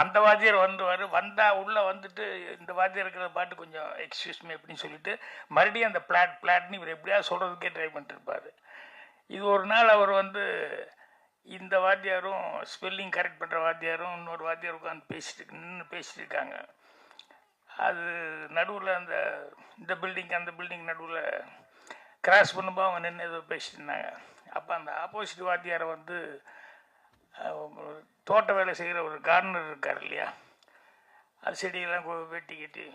அந்த வாத்தியார் வந்துவார். வந்தால் உள்ளே வந்துட்டு இந்த வாத்தியார் இருக்கிற பாட்டு கொஞ்சம் எக்ஸ்கியூஸ் மீ அப்படின்னு சொல்லிட்டு மறுபடியும் அந்த பிளாட்னு இவர் எப்படியா சொல்கிறதுக்கே ட்ரை பண்ணிட்டு இருப்பார். இது ஒரு நாள் அவர் வந்து இந்த வாத்தியாரும் ஸ்பெல்லிங் கரெக்ட் பண்ணுற வாத்தியாரும் இன்னொரு வாத்தியார் உட்காந்து நின்று பேசிட்டு இருக்காங்க. அது நடுவில் இந்த பில்டிங் அந்த பில்டிங் நடுவில் கிராஸ் பண்ணும்போது அவங்க நின்று ஏதோ பேசிட்டு இருந்தாங்க. அப்போ அந்த ஆப்போசிட் வாத்தியாரை வந்து தோட்ட வேலை செய்கிற ஒரு கார்னர் இருக்கார் இல்லையா, அது செடியெல்லாம் வெட்டி கட்டி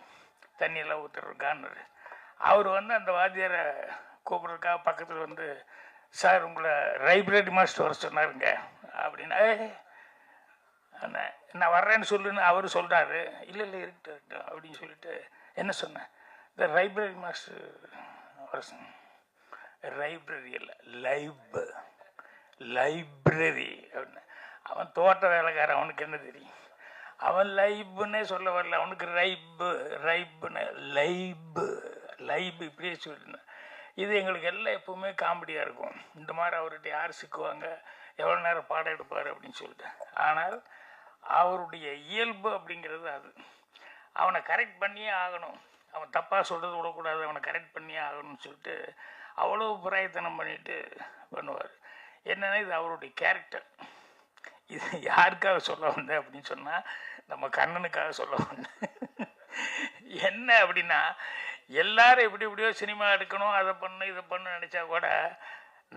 தண்ணியெல்லாம் ஊற்றுற ஒரு கார்னர், அவர் வந்து அந்த வாத்தியாரை கூப்பிட்றதுக்காக பக்கத்தில் வந்து, சார் உங்களை லைப்ரரி மாஸ்டர் வர சொன்னாருங்க அப்படின்னா, நான் வர்றேன்னு சொல்லுன்னு அவர் சொல்கிறாரு. இல்லை இருக்கட்டும் அப்படின்னு சொல்லிட்டு என்ன சொன்னேன், இந்த லைப்ரரி மாஸ்டர் வர சொன்னேன். லைப்ரரி இல்லை லைப்ரரி அப்படின்னு. அவன் தோட்ட வேலைக்காரன், அவனுக்கு என்ன தெரியும், அவன் லைப்னே சொல்ல வரல, அவனுக்கு ரைப்புன்னு லைப் இப்படியே சொல்லியிருந்தேன். இது எங்களுக்கு எல்லாம் எப்பவுமே காமெடியாக இருக்கும். இந்த மாதிரி அவர்கிட்ட யார் சிக்குவாங்க, எவ்வளோ நேரம் பாடம் எடுப்பார் அப்படின்னு சொல்லிட்டு. ஆனால் அவருடைய இயல்பு அப்படிங்கிறது அது. அவனை கரெக்ட் பண்ணியே ஆகணும், அவன் தப்பாக சொல்கிறது விடக்கூடாது, அவனை கரெக்ட் பண்ணியே ஆகணும்னு சொல்லிட்டு அவ்வளோ பிரயத்தனம் பண்ணிட்டு பண்ணுவார். என்னென்னா இது அவருடைய கேரக்டர். இது யாருக்காக சொல்ல வந்தேன் அப்படின்னு சொன்னால் நம்ம கண்ணனுக்காக சொல்ல வந்தேன். என்ன அப்படின்னா, எல்லாரும் எப்படியோ சினிமா எடுக்கணும், அதை பண்ணணும் இதை பண்ணு நினச்சா கூட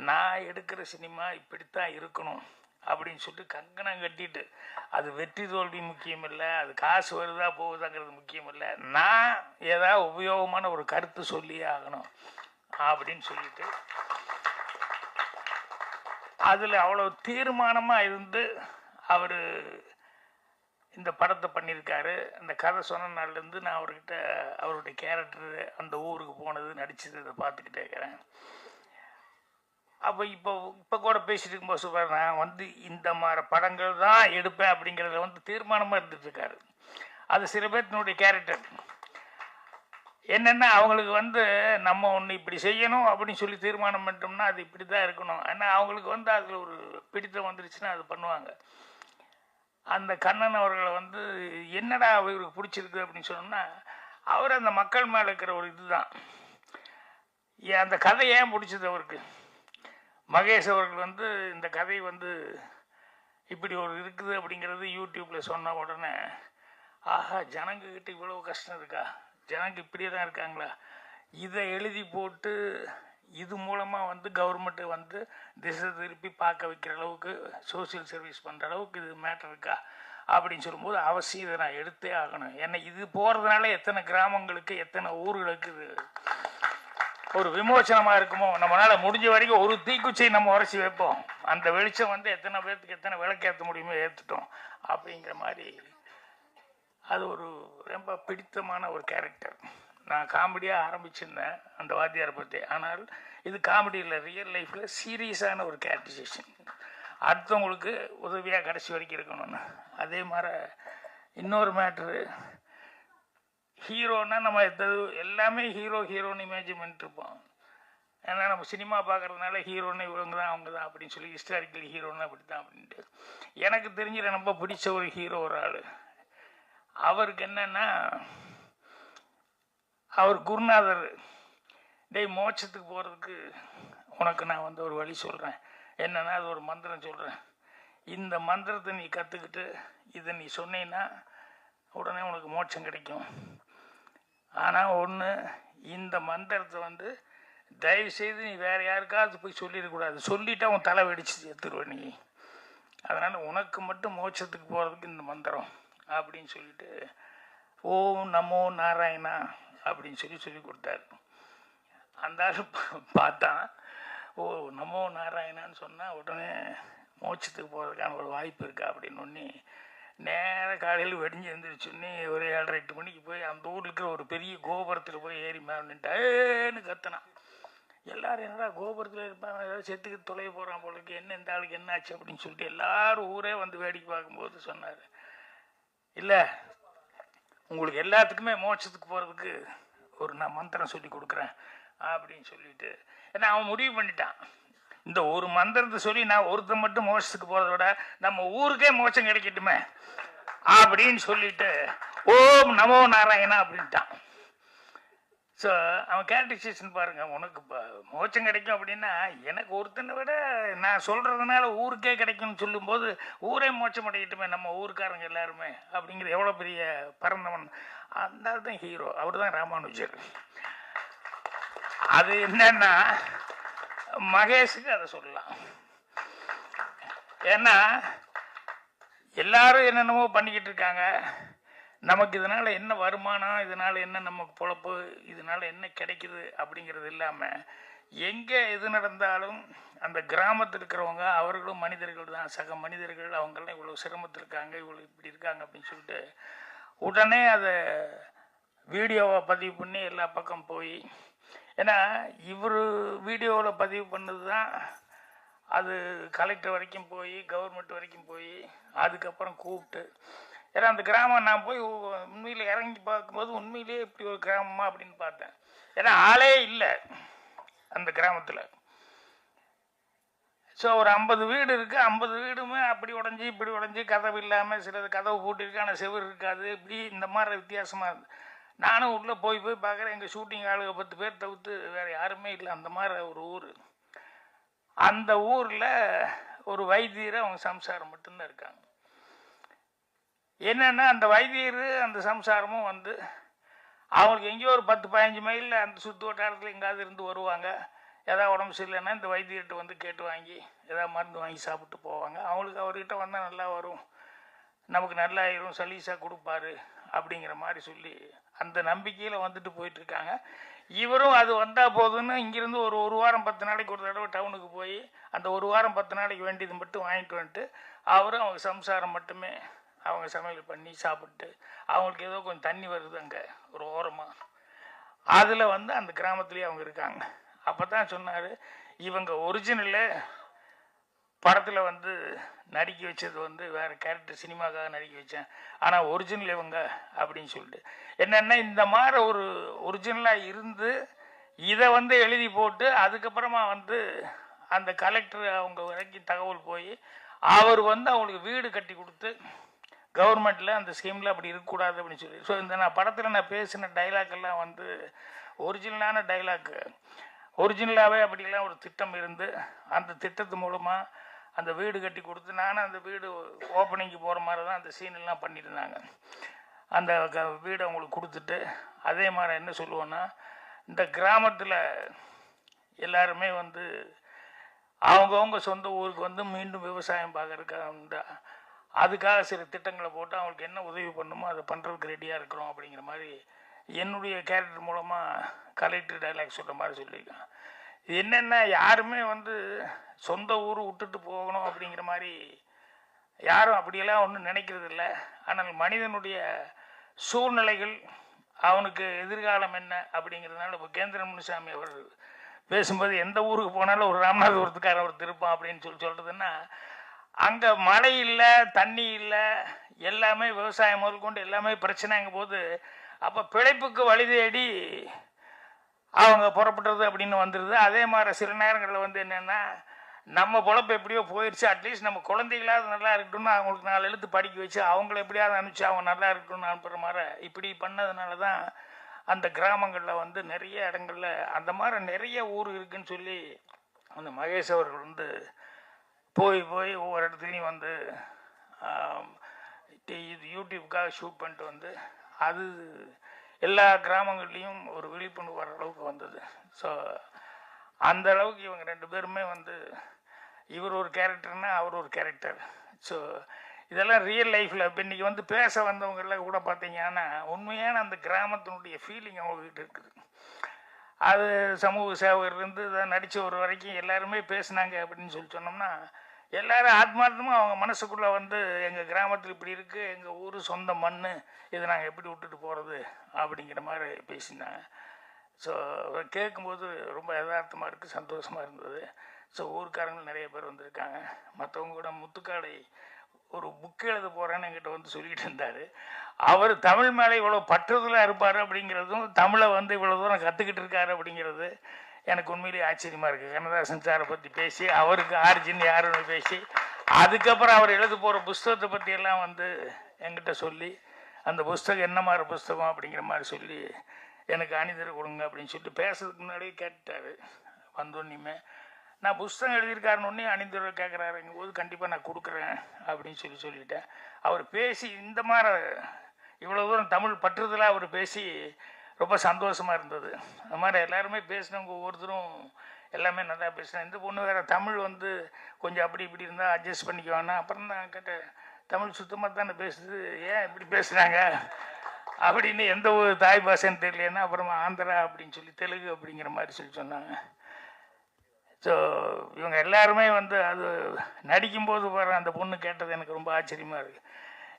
நான் எடுக்கிற சினிமா இப்படித்தான் இருக்கணும் அப்படின்னு சொல்லிட்டு கங்கணம் கட்டிட்டு, அது வெற்றி தோல்வி முக்கியம் இல்லை, அது காசு வருதா போகுதாங்கிறது முக்கியம் இல்லை, நான் ஏதாவது உபயோகமான ஒரு கருத்து சொல்லியே ஆகணும் அப்படின்னு சொல்லிட்டு அதில் அவ்வளோ தீர்மானமாக இருந்து அவர் இந்த படத்தை பண்ணியிருக்காரு. அந்த கதை சொன்ன நாள்லேருந்து நான் அவருடைய கேரக்டரு அந்த ஊருக்கு போனது நடிச்சது இதை பார்த்துக்கிட்டே இருக்கிறேன். அப்போ இப்போ கூட பேசிட்டு இருக்கும்போது சொல்வார், நான் வந்து இந்த மாதிரி படங்கள் தான் எடுப்பேன் அப்படிங்கிறத வந்து தீர்மானமாக இருந்துட்டுருக்காரு. அது சில பேர்த்தினுடைய கேரக்டர் என்னென்னா, அவங்களுக்கு வந்து நம்ம ஒன்று இப்படி செய்யணும் அப்படின்னு சொல்லி தீர்மானம் பண்ணிட்டோம்னா அது இப்படி தான் இருக்கணும். ஏன்னா அவங்களுக்கு வந்து அதில் ஒரு பிடித்தம் வந்துருச்சுன்னா அது பண்ணுவாங்க. அந்த கண்ணன் அவர்களை வந்து என்னடா அவருக்கு பிடிச்சிருக்கு அப்படின்னு சொன்னோம்னா, அவர் அந்த மக்கள் மேலே இருக்கிற ஒரு இதுதான். அந்த கதை ஏன் பிடிச்சது அவருக்கு, மகேஷ் அவர்கள் வந்து இந்த கதை வந்து இப்படி ஒரு இருக்குது அப்படிங்கிறது யூடியூப்பில் சொன்ன உடனே, ஆஹா ஜனங்கக்கிட்ட இவ்வளோ கஷ்டம் இருக்கா, ஜனங்க இப்படியே தான் இருக்காங்களா, இதை எழுதி போட்டு இது மூலமாக வந்து கவர்மெண்ட்டு வந்து திசை திருப்பி பார்க்க வைக்கிற அளவுக்கு சோசியல் சர்வீஸ் பண்ணுற அளவுக்கு இது மேட்டர் இருக்கா அப்படின்னு சொல்லும்போது அவசியம் இதை நான் எடுத்தே ஆகணும். ஏன்னா இது போகிறதுனால எத்தனை கிராமங்களுக்கு எத்தனை ஊர்களுக்கு இது ஒரு விமோசனமாக இருக்குமோ. நம்மளால் முடிஞ்ச வரைக்கும் ஒரு தீக்குச்சியை நம்ம உரைச்சி வைப்போம், அந்த வெளிச்சம் வந்து எத்தனை பேர்த்துக்கு எத்தனை விளக்கேற்ற முடியுமோ ஏற்றுட்டோம் அப்படிங்கிற மாதிரி. அது ஒரு ரொம்ப பிடித்தமான ஒரு கேரக்டர். நான் காமெடியாக ஆரம்பிச்சிருந்தேன் அந்த வாத்தியாரை பற்றி, ஆனால் இது காமெடி இல்லை, ரியல் லைஃப்பில் சீரியஸான ஒரு கேரக்டரைசேஷன், அடுத்தவங்களுக்கு உதவியாக கடைசி வரைக்கும் இருக்கணும்னு. அதே மாதிரி இன்னொரு மேட்ரு, ஹீரோன்னா நம்ம எல்லாமே ஹீரோன்னு இமேஜின் பண்ணிட்டுருப்போம். ஏன்னா நம்ம சினிமா பார்க்குறதுனால ஹீரோன்னு இவங்க தான் அவங்க தான் அப்படின்னு சொல்லி ஹிஸ்டாரிக்கல் ஹீரோன்னு அப்படி தான் அப்படின்ட்டு. எனக்கு தெரிஞ்சு ரொம்ப பிடிச்ச ஒரு ஹீரோ ஒரு ஆள், அவருக்கு என்னன்னா, அவர் குருநாதர், டேய் மோட்சத்துக்கு போகிறதுக்கு உனக்கு நான் வந்து ஒரு வழி சொல்கிறேன், என்னன்னா அது ஒரு மந்திரம் சொல்கிறேன், இந்த மந்திரத்தை நீ கற்றுக்கிட்டு இதை நீ சொன்னீன்னா உடனே உனக்கு மோட்சம் கிடைக்கும். ஆனால் ஒன்று, இந்த மந்திரத்தை வந்து தயவுசெய்து நீ வேறு யாருக்காவது போய் சொல்லிடக்கூடாது, சொல்லிவிட்டு அவன் தலை வெடிச்சு எடுத்துருவ நீ, அதனால் உனக்கு மட்டும் மோட்சத்துக்கு போகிறதுக்கு இந்த மந்திரம் அப்படின்னு சொல்லிட்டு ஓம் நமோ நாராயணா அப்படின்னு சொல்லி கொடுத்தாரு. அந்த ஆள் பார்த்தான், ஓ நமோ நாராயணான்னு சொன்னால் உடனே மோட்சத்துக்கு போகிறதுக்கான ஒரு வாய்ப்பு இருக்கா அப்படின்னு ஒன்று நேராக காலையில் வெடிஞ்சு எழுந்திரிச்சோன்னே ஒரு 7:30-8 மணிக்கு போய் அந்த ஊரில் இருக்கிற ஒரு பெரிய கோபுரத்தில் போய் ஏறி மேலேன்னு கத்தினான். எல்லாரும் என்னடா கோபுரத்தில் இருப்பாங்க, ஏதாவது செத்துக்கு தொலைய போகிறான் போலுக்கு, என்ன இந்த ஆளுக்கு என்ன ஆச்சு அப்படின்னு சொல்லிட்டு எல்லாரும் ஊரே வந்து வேடிக்கை பார்க்கும்போது சொன்னார், இல்லை உங்களுக்கு எல்லாத்துக்குமே மோட்சத்துக்கு போகிறதுக்கு ஒரு நான் மந்திரம் சொல்லி கொடுக்குறேன் அப்படின்னு சொல்லிட்டு, ஏன்னா அவன் முடிவு பண்ணிட்டான், இந்த ஒரு மந்திரத்தை சொல்லி நான் ஒருத்தன் மட்டும் மோட்சத்துக்கு போகிறத விட நம்ம ஊருக்கே மோட்சம் கிடைக்கட்டுமே அப்படின்னு சொல்லிட்டு ஓம் நமோ நாராயணா அப்படின்ட்டான். ஸோ அவன் கேரக்டரைசேஷன் பாருங்கள், உனக்கு மோட்சம் கிடைக்கும் அப்படின்னா எனக்கு ஒருத்தனை விட நான் சொல்கிறதுனால ஊருக்கே கிடைக்கும்னு சொல்லும்போது ஊரே மோட்சம் அடையட்டுமே நம்ம ஊருக்காரங்க எல்லாருமே அப்படிங்கிற எவ்வளோ பெரிய பரந்தவன். அந்த தான் ஹீரோ, அவர் தான் ராமானுஜர். அது என்னன்னா மகேஷுக்கு அதை சொல்லலாம், ஏன்னா எல்லாரும் என்னென்னமோ பண்ணிக்கிட்டு இருக்காங்க, நமக்கு இதனால் என்ன வருமானம், இதனால் என்ன நமக்கு பொழப்பு, இதனால் என்ன கிடைக்குது அப்படிங்கிறது இல்லாமல் எங்கே எது நடந்தாலும் அந்த கிராமத்தில் இருக்கிறவங்க அவர்களும் மனிதர்கள் தான், சக மனிதர்கள், அவங்கெல்லாம் இவ்வளோ சிரமத்தில் இருக்காங்க, இவ்வளோ இப்படி இருக்காங்க அப்படின்னு சொல்லிட்டு உடனே அதை வீடியோவை பதிவு பண்ணி எல்லா பக்கம் போய், ஏன்னா இவர் வீடியோவில் பதிவு பண்ணது தான் அது கலெக்டர் வரைக்கும் போய் கவர்மெண்ட் வரைக்கும் போய் அதுக்கப்புறம் கூப்பிட்டு, ஏன்னா அந்த கிராமம் நான் போய் உண்மையில் இறங்கி பார்க்கும்போது உண்மையிலே இப்படி ஒரு கிராமமா அப்படின்னு பார்த்தேன். ஏன்னா ஆளே இல்லை அந்த கிராமத்தில். ஸோ ஒரு 50 வீடு இருக்குது, 50 வீடுமே அப்படி உடஞ்சி இப்படி உடஞ்சி, கதவு இல்லாமல், சிலது கதவு பூட்டிருக்கு ஆனால் செவுரு இருக்காது, இப்படி இந்த மாதிரி வித்தியாசமாக இருக்குது. நானும் உள்ளே போய் பார்க்குறேன், எங்கள் ஷூட்டிங் ஆளுக 10 பேர் தவிர்த்து வேறு யாருமே இல்லை. அந்த மாதிரி ஒரு ஊர். அந்த ஊரில் ஒரு வைத்தியர் அவங்க சம்சாரம் மட்டும்தான் இருக்காங்க. என்னென்னா அந்த வைத்தியர் அந்த சம்சாரமும் வந்து அவங்களுக்கு எங்கேயோ ஒரு 10-15 மைலில் அந்த சுற்று வட்டாரத்தில் எங்கேயாவது இருந்து வருவாங்க. ஏதாவது உடம்பு சரியில்லைன்னா இந்த வைத்தியர்கிட்ட வந்து கேட்டு வாங்கி ஏதாவது மருந்து வாங்கி சாப்பிட்டு போவாங்க. அவங்களுக்கு அவர்கிட்ட வந்தால் நல்லா வரும், நமக்கு நல்லா ஆயிரும், சலீஸாக கொடுப்பாரு அப்படிங்கிற மாதிரி சொல்லி அந்த நம்பிக்கையில் வந்துட்டு போயிட்டுருக்காங்க. இவரும் அது வந்தால் போதுன்னு இங்கேருந்து ஒரு வாரம் 10 நாளைக்கு ஒரு தடவை டவுனுக்கு போய் அந்த ஒரு வாரம் 10 நாளைக்கு வேண்டியது மட்டும் வாங்கிட்டு வந்துட்டு அவரும் அவங்க சம்சாரம் மட்டுமே அவங்க சமையல் பண்ணி சாப்பிட்டு, அவங்களுக்கு ஏதோ கொஞ்சம் தண்ணி வருது அங்கே ஒரு ஓரமாக, அதில் வந்து அந்த கிராமத்துலேயே அவங்க இருக்காங்க. அப்போ தான் சொன்னார், இவங்க ஒரிஜினலு படத்தில் வந்து நடிக்க வச்சது வந்து வேறு கேரக்டர், சினிமாக்காக நடிக்க வச்சேன், ஆனால் ஒரிஜினல் இவங்க அப்படின்னு சொல்லிட்டு. என்னென்னா இந்த மாதிரி ஒரு ஒரிஜினலாக இருந்து இதை வந்து எழுதி போட்டு அதுக்கப்புறமா வந்து அந்த கலெக்டர் அவங்க வரைக்கும் தகவல் போய் அவர் வந்து அவங்களுக்கு வீடு கட்டி கொடுத்து கவர்மெண்ட்டில் அந்த ஸ்கீமில் அப்படி இருக்கக்கூடாது அப்படின்னு சொல்லி. ஸோ இந்த நான் படத்தில் நான் பேசின டைலாக்கெல்லாம் வந்து ஒரிஜினலான டைலாக்கு, ஒரிஜினலாகவே அப்படிலாம் ஒரு திட்டம் இருந்து அந்த திட்டத்து மூலமாக அந்த வீடு கட்டி கொடுத்து, நானும் அந்த வீடு ஓப்பனிங்கு போகிற மாதிரி தான் அந்த சீனெல்லாம் பண்ணியிருந்தாங்க. அந்த வீடு அவங்களுக்கு கொடுத்துட்டு அதே மாதிரி என்ன சொல்லுவோன்னா, இந்த கிராமத்தில் எல்லாருமே வந்து அவங்கவுங்க சொந்த ஊருக்கு வந்து மீண்டும் விவசாயம் பார்க்கறதுக்காக அதுக்காக சில திட்டங்களை போட்டு அவங்களுக்கு என்ன உதவி பண்ணுமோ அதை பண்ணுறதுக்கு ரெடியாக இருக்கிறோம் அப்படிங்கிற மாதிரி என்னுடைய கேரக்டர் மூலமாக கலெக்டர் டைலாக் சொல்கிற மாதிரி சொல்லியிருக்கான். இது என்னென்னா யாருமே வந்து சொந்த ஊர் விட்டுட்டு போகணும் அப்படிங்கிற மாதிரி யாரும் அப்படியெல்லாம் ஒன்றும் நினைக்கிறது இல்லை. ஆனால் மனிதனுடைய சூழ்நிலைகள், அவனுக்கு எதிர்காலம் என்ன அப்படிங்கிறதுனால இப்போ கேந்திர முனுசாமி அவர் பேசும்போது எந்த ஊருக்கு போனாலும் ஒரு ராமநாதபுரத்துக்காரன் ஒரு திருப்பான் அப்படின்னு சொல்கிறதுன்னா, அங்கே மழை இல்லை, தண்ணி இல்லை, எல்லாமே விவசாயம் முதல் கொண்டு எல்லாமே பிரச்சனைங்க போது அப்போ பிழைப்புக்கு வழி தேடி அவங்க புறப்படுறது அப்படின்னு வந்துடுது. அதே மாதிரி சில நேரங்களில் வந்து என்னென்னா நம்ம பொழப்பு எப்படியோ போயிடுச்சு, அட்லீஸ்ட் நம்ம குழந்தைகளாவது நல்லா இருக்கட்டும்னு அவங்களுக்கு 4 எழுத்து படிக்க வச்சு அவங்கள எப்படியாவது அனுப்பிச்சு அவங்க நல்லா இருக்கட்டும்னு அனுப்புகிற மாதிரி இப்படி பண்ணதுனால தான் அந்த கிராமங்களில் வந்து நிறைய இடங்கள்ல அந்த மாதிரி நிறைய ஊர் இருக்குன்னு சொல்லி அந்த மகேஷ் அவர்கள் வந்து போய் ஒவ்வொரு இடத்துலையும் வந்து இது யூடியூப்காக ஷூட் பண்ணிட்டு வந்து அது எல்லா கிராமங்கள்லேயும் ஒரு விழிப்புணர்வு வர அளவுக்கு வந்தது. ஸோ அந்த அளவுக்கு இவங்க 2 பேருமே வந்து இவர் ஒரு கேரக்டர்னா அவர் ஒரு கேரக்டர். ஸோ இதெல்லாம் ரியல் லைஃப்பில் இப்போ இன்றைக்கி வந்து பேச வந்தவங்கெல்லாம் கூட பார்த்தீங்கன்னா உண்மையான அந்த கிராமத்தினுடைய ஃபீலிங் அவங்கக்கிட்ட இருக்குது. அது சமூக சேவகர்லேருந்து இதை நடித்த ஒரு வரைக்கும் எல்லாருமே பேசுனாங்க அப்படின்னு சொல்லி சொன்னோம்னா எல்லாரும் ஆத்மார்த்தமாக அவங்க மனசுக்குள்ளே வந்து எங்கள் கிராமத்தில் இப்படி இருக்குது, எங்கள் ஊர் சொந்த மண், இதை நாங்கள் எப்படி விட்டுட்டு போகிறது அப்படிங்கிற மாதிரி பேசினாங்க. ஸோ கேட்கும்போது ரொம்ப யதார்த்தமாக இருக்குது, சந்தோஷமாக இருந்தது. ஸோ ஊருக்காரங்க நிறைய பேர் வந்திருக்காங்க. மற்றவங்க கூட முத்துக்காடை ஒரு புக் எழுத போகிறேன்னு என்கிட்ட வந்து சொல்லிகிட்டு இருந்தார். அவர் தமிழ் மேலே இவ்வளோ பற்றுதலாக இருப்பார் அப்படிங்கிறதும் தமிழை வந்து இவ்வளோ தூரம் கற்றுக்கிட்டு இருக்காரு அப்படிங்கிறது எனக்கு உண்மையிலேயே ஆச்சரியமாக இருக்குது. கண்ணதாசன் சாரை பற்றி பேசி அவருக்கு ஆரிஜின் யாருன்னு பேசி அதுக்கப்புறம் அவர் எழுத போகிற புஸ்தகத்தை பற்றியெல்லாம் வந்து என்கிட்ட சொல்லி அந்த புஸ்தகம் என்ன மாதிரி புஸ்தகம் அப்படிங்கிற மாதிரி சொல்லி எனக்கு அணிதர கொடுங்க அப்படின்னு சொல்லிட்டு பேசுறதுக்கு முன்னாடியே கேட்டுட்டாரு. வந்தோன்னையுமே நான் புஸ்தகம் எழுதியிருக்காருன்னு அணிந்துரை கேட்குறாருங்க போது கண்டிப்பாக நான் கொடுக்குறேன் அப்படின்னு சொல்லிட்டேன். அவர் பேசி இந்த மாதிரி இவ்வளோ தூரம் தமிழ் பற்றுதலாக அவர் பேசி ரொம்ப சந்தோஷமாக இருந்தது. அது மாதிரி எல்லாருமே பேசினவங்க ஒவ்வொருத்தரும் எல்லாமே நல்லா பேசினேன். இந்த பொண்ணு வேறு தமிழ் வந்து கொஞ்சம் அப்படி இப்படி இருந்தால் அட்ஜஸ்ட் பண்ணிக்குவாங்கன்னா அப்புறம் தான் கேட்டேன், தமிழ் சுத்தமாக தானே பேசுது, ஏன் இப்படி பேசுகிறாங்க அப்படின்னு எந்த ஒரு தாய் பாஷைன்னு தெரியலன்னா அப்புறமா ஆந்திரா அப்படின்னு சொல்லி தெலுங்கு அப்படிங்கிற மாதிரி சொன்னாங்க. ஸோ இவங்க எல்லாருமே வந்து அது நடிக்கும்போது வர அந்த பொண்ணு கேட்டது எனக்கு ரொம்ப ஆச்சரியமாக இருக்குது.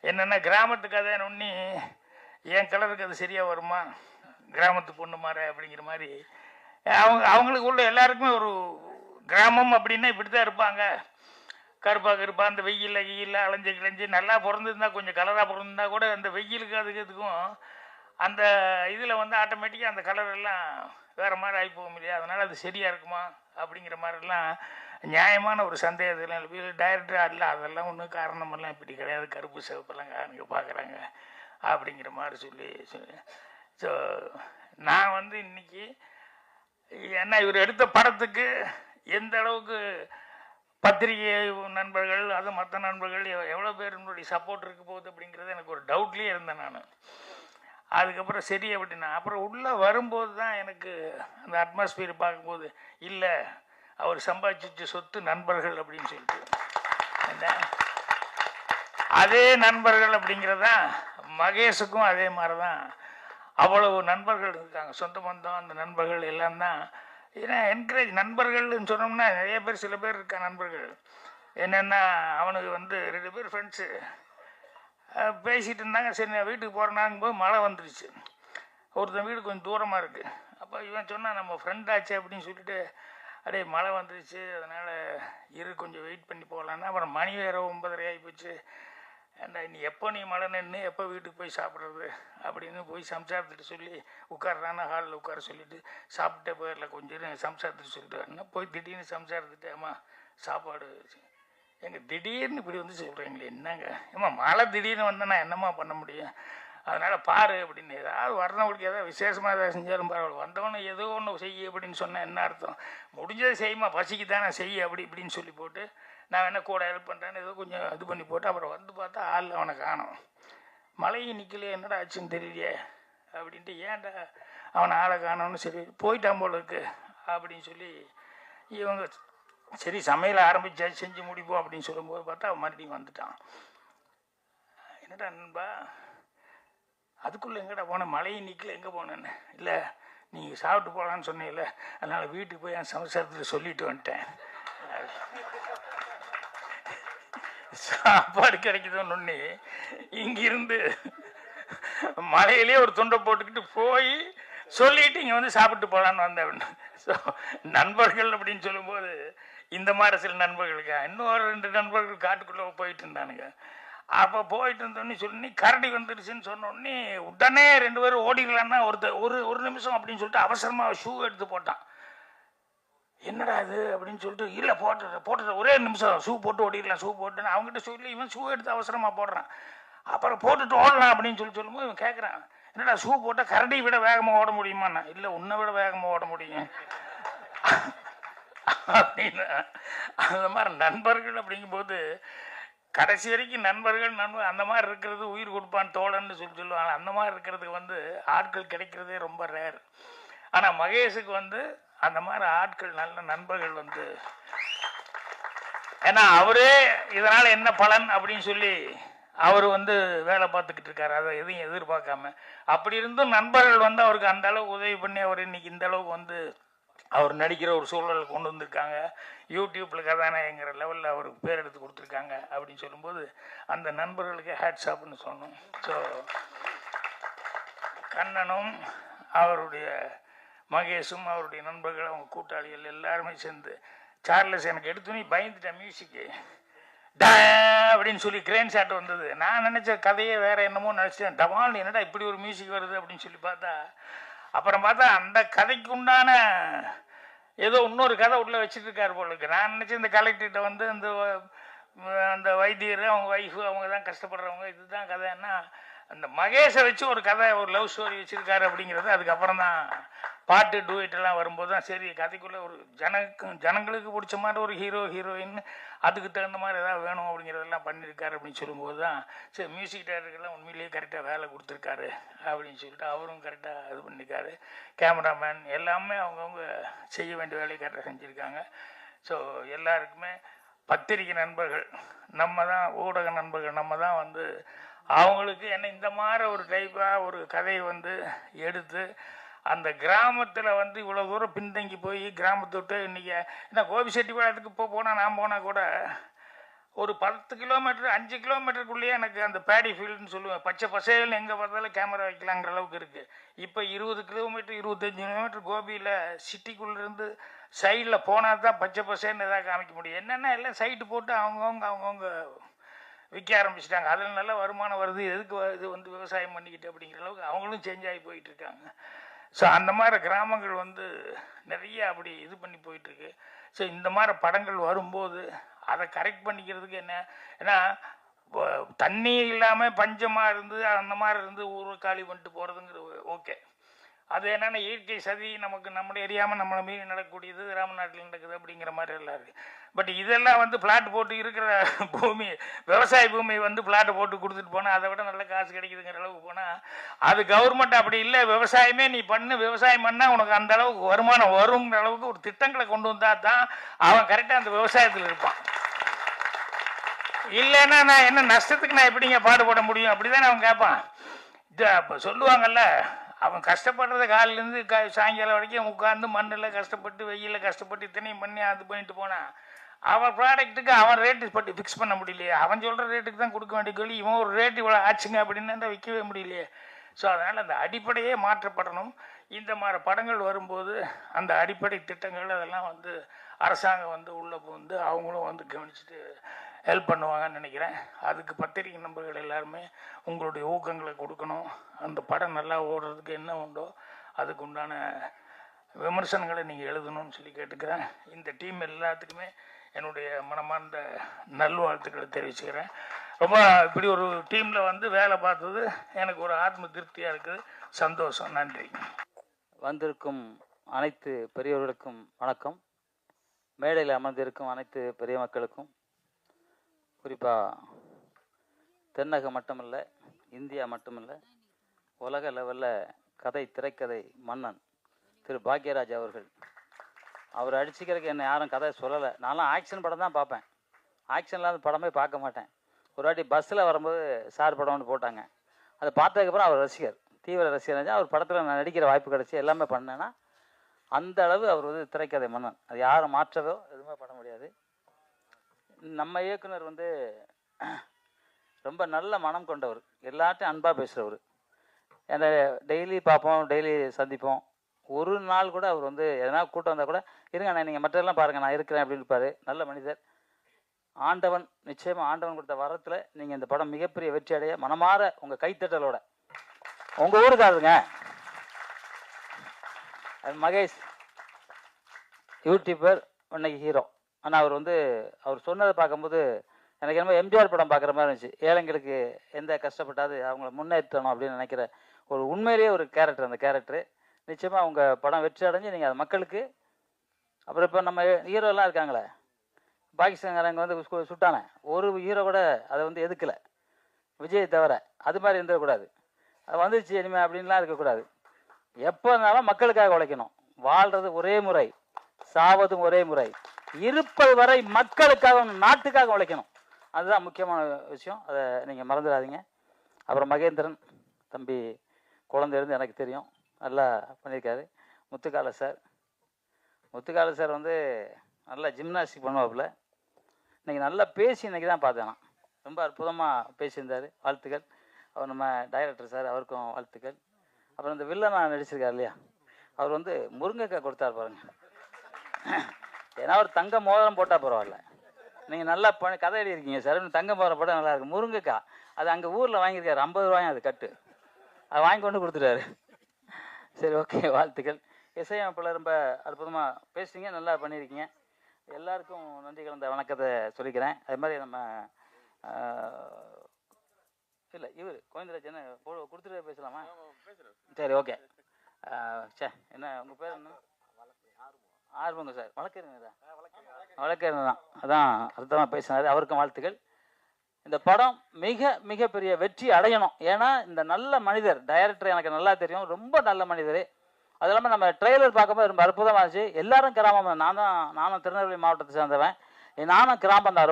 என்னென்னா கிராமத்து கதைன்னு ஒன்று என் கலருக்கு அது சரியாக வருமா, கிராமத்து பொண்ணு மாதிரி அப்படிங்கிற மாதிரி அவங்களுக்கு உள்ள எல்லாருக்குமே ஒரு கிராமம் அப்படின்னா இப்படி தான் இருப்பாங்க, கருப்பாக இருப்பா, அந்த வெயிலில் அலைஞ்சு கிளைஞ்சி நல்லா பிறந்திருந்தா கொஞ்சம் கலராக பிறந்திருந்தா கூட அந்த வெயிலுக்கு அதுக்கும் அந்த இதில் வந்து ஆட்டோமேட்டிக்காக அந்த கலர் எல்லாம் வேறு மாதிரி ஆகி போகும் இல்லையா, அதனால் அது சரியாக இருக்குமா அப்படிங்கிற மாதிரிலாம் நியாயமான ஒரு சந்தேகத்தில் டைரக்டராக இல்லை அதெல்லாம் ஒன்றும் காரணமெல்லாம் இப்படி கிடையாது, கருப்பு சிவப்பெல்லாம் காரங்க பார்க்குறாங்க அப்படிங்கிற மாதிரி சொல்லி. ஸோ நான் வந்து இன்னைக்கு ஏன்னா இவர் எடுத்த படத்துக்கு எந்த அளவுக்கு பத்திரிகை நண்பர்கள் அது மற்ற நண்பர்கள் எவ்வளோ பேருடைய சப்போர்ட் இருக்க போகுது அப்படிங்கிறது எனக்கு ஒரு டவுட்லேயே இருந்தேன் நான். அதுக்கப்புறம் சரி அப்படின்னா அப்புறம் உள்ளே வரும்போது தான் எனக்கு அந்த அட்மாஸ்பியர் பார்க்கும்போது இல்லை அவர் சம்பாதிச்ச சொத்து நண்பர்கள் அப்படின்னு சொல்லிட்டு அதே நண்பர்கள் அப்படிங்கிறதான் மகேஷுக்கும் அதே மாதிரி தான் அவ்வளவு நண்பர்கள் இருக்காங்க, சொந்த பந்தம் அந்த நண்பர்கள் எல்லாம் தான். ஏன்னா என்கரேஜ் நண்பர்கள்னு சொன்னோம்னா நிறைய பேர் சில பேர் இருக்கா நண்பர்கள் என்னென்னா அவனுக்கு வந்து 2 பேர் ஃப்ரெண்ட்ஸு பேசிகிட்டு இருந்தாங்க. சரி நான் வீட்டுக்கு போகிறேன்னாங்கும் போது மழை வந்துருச்சு, ஒருத்தன் வீடு கொஞ்சம் தூரமாக இருக்குது. அப்போ இவன் சொன்னால் நம்ம ஃப்ரெண்ட் ஆச்சு அப்படின்னு சொல்லிட்டு அப்படியே மழை வந்துருச்சு அதனால் கொஞ்சம் வெயிட் பண்ணி போகலான்னா அப்புறம் மணி வேறு 9:30 ஆகி போச்சு. ஏண்டா நீ எப்போ நீ மழை நின்று எப்போ வீட்டுக்கு போய் சாப்பிட்றது அப்படின்னு போய் சம்சாரத்துட்டு சொல்லி உட்கார்றானா ஹாலில் உட்கார சொல்லிவிட்டு சாப்பிட்டே போயிடல கொஞ்சம் சம்சாரத்துட்டு சொல்லிட்டு வரணும். போய் திடீர்னு சம்சாரத்துட்டு அம்மா சாப்பாடு எங்கள் திடீர்னு இப்படி வந்து சொல்கிறீங்களே என்னங்க ஏம்மா மழை திடீர்னு வந்தால் நான் என்னம்மா பண்ண முடியும், அதனால் பாரு அப்படின்னு ஏதாவது வர்றவங்களுக்கு ஏதாவது விசேஷமாக ஏதாவது செஞ்சாலும் பரவாயில்ல, வந்தவொன்னே ஏதோ ஒன்று செய்ய அப்படின்னு சொன்னால் என்ன அர்த்தம், முடிஞ்சதை செய்யுமா பசிக்கு தானே செய்ய அப்படி இப்படின்னு சொல்லி போட்டு நான் என்ன கூட ஹெல்ப் பண்ணுறேன்னு ஏதோ கொஞ்சம் இது பண்ணி போட்டு அப்புறம் வந்து பார்த்தா ஆளில் அவனை காணோம், மழையும் நிற்கலையே என்னடா ஆச்சுன்னு தெரியலையே அப்படின்ட்டு ஏன்டா அவனை ஆளை காணோன்னு சரி போயிட்டான் போல இருக்கு அப்படின்னு சொல்லி இவங்க சரி சமையல் ஆரம்பிச்சா செஞ்சு முடிப்போம் அப்படின்னு சொல்லும்போது பார்த்தா அவன் மறுபடியும் வந்துட்டான். என்னடா நண்பா அதுக்குள்ளே எங்கடா போனேன், மழையும் நிற்கல எங்கே போனேன்னு, இல்லை நீங்கள் சாப்பிட்டு போகலான்னு சொன்னீங்கல்ல அதனால் வீட்டுக்கு போய் என் சம்சாரத்தில் சொல்லிட்டு வந்துட்டேன், சாப்பாடு கிடைக்குதுன்னு ஒன்று இங்கிருந்து மலையிலே ஒரு துண்டை போட்டுக்கிட்டு போய் சொல்லிட்டு இங்கே வந்து சாப்பிட்டு போகலான்னு வந்தேன். ஸோ நண்பர்கள் அப்படின்னு சொல்லும்போது இந்த மாதிரி சில நண்பர்களுக்கு இன்னொரு 2 நண்பர்கள் காட்டுக்குள்ளே போயிட்டு இருந்தானுங்க. அப்போ போயிட்டு இருந்தோடனே சொல்லி கரடி வந்துருச்சுன்னு சொன்னோடனே உடனே 2 பேரும் ஓடிக்கலான்னா ஒரு நிமிஷம் அப்படின்னு சொல்லிட்டு அவசரமாக ஷூ எடுத்து போட்டான். என்னடா இது அப்படின்னு சொல்லிட்டு இல்லை போட்டுற ஒரே நிமிஷம் ஷூ போட்டு ஓடிடலாம், ஷூ போட்டுன்னு அவங்ககிட்ட சொல்லி இவன் ஷூ எடுத்து அவசரமாக போடுறான். அப்புறம் போட்டுட்டு ஓடலாம் அப்படின்னு சொல்லும்போது இவன் கேட்குறான், என்னடா ஷூ போட்டால் கரடியை விட வேகமாக ஓட முடியுமாண்ணா? இல்லை, உன்னை விட வேகமாக ஓட முடியும் அப்படின்னு. அந்த மாதிரி நண்பர்கள் அப்படிங்கும்போது கடைசி வரைக்கும் நண்பர்கள் அந்த மாதிரி இருக்கிறது உயிர் கொடுப்பான் தோழன்னு சொல்லுவாங்க. அந்த மாதிரி இருக்கிறதுக்கு ஆட்கள் கிடைக்கிறதே ரொம்ப ரேர். ஆனால் மகேஷுக்கு அந்த மாதிரி ஆட்கள் நல்ல நண்பர்கள் ஏன்னா அவரே இதனால் என்ன பலன் அப்படின்னு சொல்லி அவர் வேலை பார்த்துக்கிட்டு இருக்காரு, அதை எதையும் எதிர்பார்க்காம. அப்படி இருந்தும் நண்பர்கள் அவருக்கு அந்த அளவுக்கு உதவி பண்ணி அவர் இன்னைக்கு இந்த அளவுக்கு அவர் நடிக்கிற ஒரு சூழலை கொண்டு வந்திருக்காங்க. யூடியூப்பில் கதாநாயகங்கிற லெவலில் அவருக்கு பேர் எடுத்து கொடுத்துருக்காங்க அப்படின்னு சொல்லும்போது அந்த நண்பர்களுக்கு ஹேட்ஸ் ஆப்னு சொன்னோம். ஸோ கண்ணனும் அவருடைய மகேஷும் அவருடைய நண்பர்கள் அவங்க கூட்டாளிகள் எல்லாருமே சேர்ந்து சார்லஸ் எனக்கு எடுத்துனே பயந்துட்டேன். மியூசிக்கு டா அப்படின்னு சொல்லி கிரேன் ஷாட் வந்தது. நான் நினச்ச கதையே வேற என்னமோ நினச்சிட்டேன். டவால் என்னடா இப்படி ஒரு மியூசிக் வருது அப்படின்னு சொல்லி பார்த்தா, அப்புறம் பார்த்தா அந்த கதைக்கு உண்டான ஏதோ இன்னொரு கதை உள்ளே வச்சுட்டு இருக்காரு போல இருக்கு. நான் நினச்சேன் இந்த கலெக்டர்கிட்ட அந்த வைத்தியர் அவங்க ஒய்ஃபு அவங்க தான் கஷ்டப்படுறவங்க, இதுதான் கதைன்னா அந்த மகேஷை வச்சு ஒரு கதை ஒரு லவ் ஸ்டோரி வச்சுருக்காரு அப்படிங்கிறது. அதுக்கப்புறம் தான் பாட்டு டூயிட்டெல்லாம் வரும்போது தான் சரி கதைக்குள்ளே ஒரு ஜனங்களுக்கு பிடிச்ச மாதிரி ஒரு ஹீரோயின் அதுக்கு தகுந்த மாதிரி எதாவது வேணும் அப்படிங்கிறதெல்லாம் பண்ணியிருக்காரு அப்படின்னு சொல்லும்போது தான் சரி மியூசிக் டைரக்டர்லாம் உண்மையிலேயே கரெக்டாக வேலை கொடுத்துருக்காரு அப்படின்னு சொல்லிட்டு அவரும் கரெக்டாக இது பண்ணியிருக்காரு. கேமராமேன் எல்லாமே அவங்கவுங்க செய்ய வேண்டிய வேலையை கரெக்டாக செஞ்சுருக்காங்க. ஸோ எல்லாருக்குமே பத்திரிகை நண்பர்கள் நம்ம தான், ஊடக நண்பர்கள் நம்ம தான் அவங்களுக்கு என்ன இந்த மாதிரி ஒரு டைப்பாக ஒரு கதையை எடுத்து அந்த கிராமத்தில் இவ்வளோ தூரம் பின்தங்கி போய் கிராமத்தை விட்டு இன்றைக்கி என்ன கோபிச்செட்டிப்பாளையத்துக்கு போனால் நான் போனால் கூட ஒரு 10 கிலோமீட்டர் 5 கிலோமீட்டருக்குள்ளேயே எனக்கு அந்த பேடி ஃபீல்டுன்னு சொல்லுவேன், பச்சை பசேல்னு எங்கே பார்த்தாலும் கேமரா வைக்கலாங்கிற அளவுக்கு இருக்குது. இப்போ 20 கிலோமீட்டர் 25 கிலோமீட்டர் கோபியில் சிட்டிக்குள்ளேருந்து சைடில் போனால் தான் பச்சை பசேல்னு எதாவது காமிக்க முடியும். என்னென்னா எல்லாம் சைட்டு போட்டு அவங்கவுங்க விற்க ஆரம்பிச்சிட்டாங்க. அதில் நல்ல வருமானம் வருது, எதுக்கு இது விவசாயம் பண்ணிக்கிட்டு அப்படிங்கிற அளவுக்கு அவங்களும் சேஞ்ச் ஆகி போயிட்டுருக்காங்க. ஸோ அந்த மாதிரி கிராமங்கள் நிறைய அப்படி இது பண்ணி போயிட்டுருக்கு. ஸோ இந்த மாதிரி படங்கள் வரும்போது அதை கரெக்ட் பண்ணிக்கிறதுக்கு என்ன, ஏன்னா தண்ணி இல்லாமல் பஞ்சமாக இருந்து அந்த மாதிரி இருந்து ஊரை காலி பண்ணிட்டு போகிறதுங்கிறது ஓகே. அது என்னென்னா இயற்கை சதி நமக்கு நம்மளை எரியாமல் நம்மளை மீறி நடக்கக்கூடியது ராமநாட்டில் நடக்குது அப்படிங்கிற மாதிரி எல்லாம் இருக்குது. பட் இதெல்லாம் பிளாட் போட்டு இருக்கிற பூமி விவசாய பூமி பிளாட்டை போட்டு கொடுத்துட்டு போனால் அதை விட நல்ல காசு கிடைக்குதுங்கிற அளவுக்கு போனால் அது கவர்மெண்ட் அப்படி இல்லை, விவசாயமே நீ பண்ணு, விவசாயம் பண்ணால் உனக்கு அந்த அளவுக்கு வருமானம் வருங்கிற அளவுக்கு ஒரு திட்டங்களை கொண்டு வந்தால் தான் அவன் கரெக்டாக அந்த விவசாயத்தில் இருப்பான். இல்லைன்னா நான் என்ன நஷ்டத்துக்கு நான் எப்படிங்க பாடுபட முடியும் அப்படிதான் அவன் கேட்பான். இப்போ சொல்லுவாங்கல்ல, அவன் கஷ்டப்படுறத காலிலேருந்து சாயங்காலம் வரைக்கும் உட்காந்து மண்ணில் கஷ்டப்பட்டு வெயிலில் கஷ்டப்பட்டு இத்தனையும் பண்ணி அது பண்ணிட்டு போனான். அவன் ப்ராடக்ட்டுக்கு அவன் ரேட்டு பட்டு ஃபிக்ஸ் பண்ண முடியலையே, அவன் சொல்கிற ரேட்டுக்கு தான் கொடுக்க வேண்டிய கேள்வி, இவன் ஒரு ரேட்டு இவ்வளோ ஆச்சுங்க அப்படின்னு விற்கவே முடியலையே. ஸோ அதனால் அந்த அடிப்படையே மாற்றப்படணும். இந்த மாதிரி படங்கள் வரும்போது அந்த அடிப்படை திட்டங்கள் அதெல்லாம் அரசாங்கம் உள்ளே புகுந்து அவங்களும் கவனிச்சுட்டு ஹெல்ப் பண்ணுவாங்கன்னு நினைக்கிறேன். அதுக்கு பத்திரிகை நண்பர்கள் எல்லாருமே உங்களுடைய ஊக்கங்களை கொடுக்கணும். அந்த படம் நல்லா ஓடுறதுக்கு என்ன உண்டோ அதுக்கு உண்டான விமர்சனங்களை நீங்கள் எழுதணும்னு சொல்லி கேட்டுக்கிறேன். இந்த டீம் எல்லாத்துக்குமே என்னுடைய மனமார்ந்த நல்வாழ்த்துக்களை தெரிவிச்சுக்கிறேன். ரொம்ப இப்படி ஒரு டீமில் வேலை பார்த்தது எனக்கு ஒரு ஆத்ம திருப்தியாக இருக்குது, சந்தோஷம். நன்றி. வந்திருக்கும் அனைத்து பெரியவர்களுக்கும் வணக்கம். மேடையில் அமர்ந்திருக்கும் அனைத்து பெரிய மக்களுக்கும், குறிப்பாக தென்னகம் மட்டுமில்லை, இந்தியா மட்டுமில்லை, உலக லெவலில் திரைக்கதை மன்னன் திரு பாக்யராஜ் அவர்கள். அவர் அடிச்சுக்கிறதுக்கு என்னை யாரும் கதை சொல்லலை. நான்லாம் ஆக்ஷன் படம் தான் பார்ப்பேன், ஆக்ஷன் இல்லாத படமே பார்க்க மாட்டேன். ஒரு வாட்டி பஸ்ஸில் வரும்போது சார் படம்னு போட்டாங்க, அதை பார்த்ததுக்கப்புறம் அவர் ரசிகர், தீவிர ரசிகர். அவர் படத்தில் நான் நடிக்கிற வாய்ப்பு கிடச்சி எல்லாமே பண்ணேன்னா அந்த அளவு அவர் திரைக்கதை மன்னன். அது யாரும் மாற்றவோ எதுவுமே பண்ண முடியாது. நம்ம இயக்குனர் ரொம்ப நல்ல மனம் கொண்டவர், எல்லார்ட்டையும் அன்பாக பேசுகிறவர். என்னை டெய்லி பார்ப்போம், டெய்லி சந்திப்போம். ஒரு நாள் கூட அவர் எதனா கூட்டம் வந்தால் கூட இருங்க நான் நீங்கள் மற்றெல்லாம் பாருங்கள் நான் இருக்கிறேன் அப்படின்னு இருப்பார். நல்ல மனிதர். ஆண்டவன் நிச்சயமாக ஆண்டவன் கொடுத்த வரத்தில் நீங்கள் இந்த படம் மிகப்பெரிய வெற்றி அடைய மனமாற உங்கள் கைத்தட்டலோட உங்கள் ஊருக்காருங்க மகேஷ் யூடியூபர், இன்னைக்கு ஹீரோ. ஆனால் அவர் சொன்னதை பார்க்கும்போது எனக்கு என்னமோ எம்ஜிஆர் படம் பார்க்குற மாதிரி இருந்துச்சு. ஏழைங்களுக்கு எந்த கஷ்டப்பட்டாது அவங்கள முன்னேற்றணும் அப்படின்னு நினைக்கிற ஒரு உண்மையிலேயே ஒரு கேரக்டர். அந்த கேரக்டரு நிச்சயமாக அவங்க படம் வெற்றி அடைஞ்சு நீங்கள் அது மக்களுக்கு. அப்புறம் இப்போ நம்ம ஹீரோலாம் இருக்காங்களே, பாகிஸ்தான்காரங்க சுட்டானே, ஒரு ஹீரோ கூட அதை எதுக்கலை, விஜய் தவிர. அது மாதிரி இருந்துடக்கூடாது. அது வந்துச்சு இனிமே அப்படின்லாம் இருக்கக்கூடாது. எப்போ இருந்தாலும் மக்களுக்காக உழைக்கணும். வாழ்றது ஒரே முறை, சாவதும் ஒரே முறை. இருப்பது வரை மக்களுக்காக, நாட்டுக்காக உழைக்கணும். அதுதான் முக்கியமான விஷயம். அதை நீங்கள் மறந்துடாதீங்க. அப்புறம் மகேந்திரன் தம்பி குழந்தையிருந்து எனக்கு தெரியும், நல்லா பண்ணியிருக்காரு. முத்துக்கால சார் நல்லா ஜிம்னாஸ்டிக் பண்ணுவாப்புல. இன்றைக்கி நல்லா பேசி இன்றைக்கி தான் பார்த்தேன் நான். ரொம்ப அற்புதமாக பேசியிருந்தார். வாழ்த்துக்கள். அவர் நம்ம டைரக்டர் சார், அவருக்கும் வாழ்த்துக்கள். அப்புறம் இந்த வில்லனா நடிச்சிருக்கார் இல்லையா, அவர் முருங்கைக்காய் கொடுத்தார் பாருங்க. ஏன்னா அவர் தங்க மோதிரம் போட்டால் பரவாயில்ல, நீங்கள் நல்லா கதை எழுதியிருக்கீங்க சார், தங்க மோதிரம் போட்டால் நல்லா இருக்கு. முருங்கைக்காய் அது அங்கே ஊரில் வாங்கியிருக்காரு, 50 ரூபாயும் அது கட்டு. அதை வாங்கி கொண்டு கொடுத்துட்டாரு. சரி, ஓகே, வாழ்த்துக்கள். இசையமைப்பில் ரொம்ப அற்புதமாக பேசுறீங்க, நல்லா பண்ணியிருக்கீங்க. எல்லாருக்கும் நன்றி கலந்த வணக்கத்தை சொல்லிக்கிறேன். அது மாதிரி நம்ம இல்லை இவர் கோவிந்தராஜ் என்ன கொடுத்துட்டு பேசலாமா? சரி, ஓகே. என்ன உங்கள் பேர் என்ன? ஆர்வங்க சார். வழக்கறிஞர் தான். அதான் அர்த்தமாக பேசினார். அவருக்கும் வாழ்த்துக்கள். இந்த படம் மிகப்பெரிய வெற்றி அடையணும். ஏன்னா இந்த நல்ல மனிதர் டைரக்டர் எனக்கு நல்லா தெரியும், ரொம்ப நல்ல மனிதர். அது இல்லாமல் நம்ம ட்ரெய்லர் பார்க்கும்போது ரொம்ப அற்புதமாக இருந்துச்சு. எல்லாரும் கிராமம் தான். நானும் திருநெல்வேலி மாவட்டத்தை சேர்ந்தவன். நானும் கிராமம் தான்,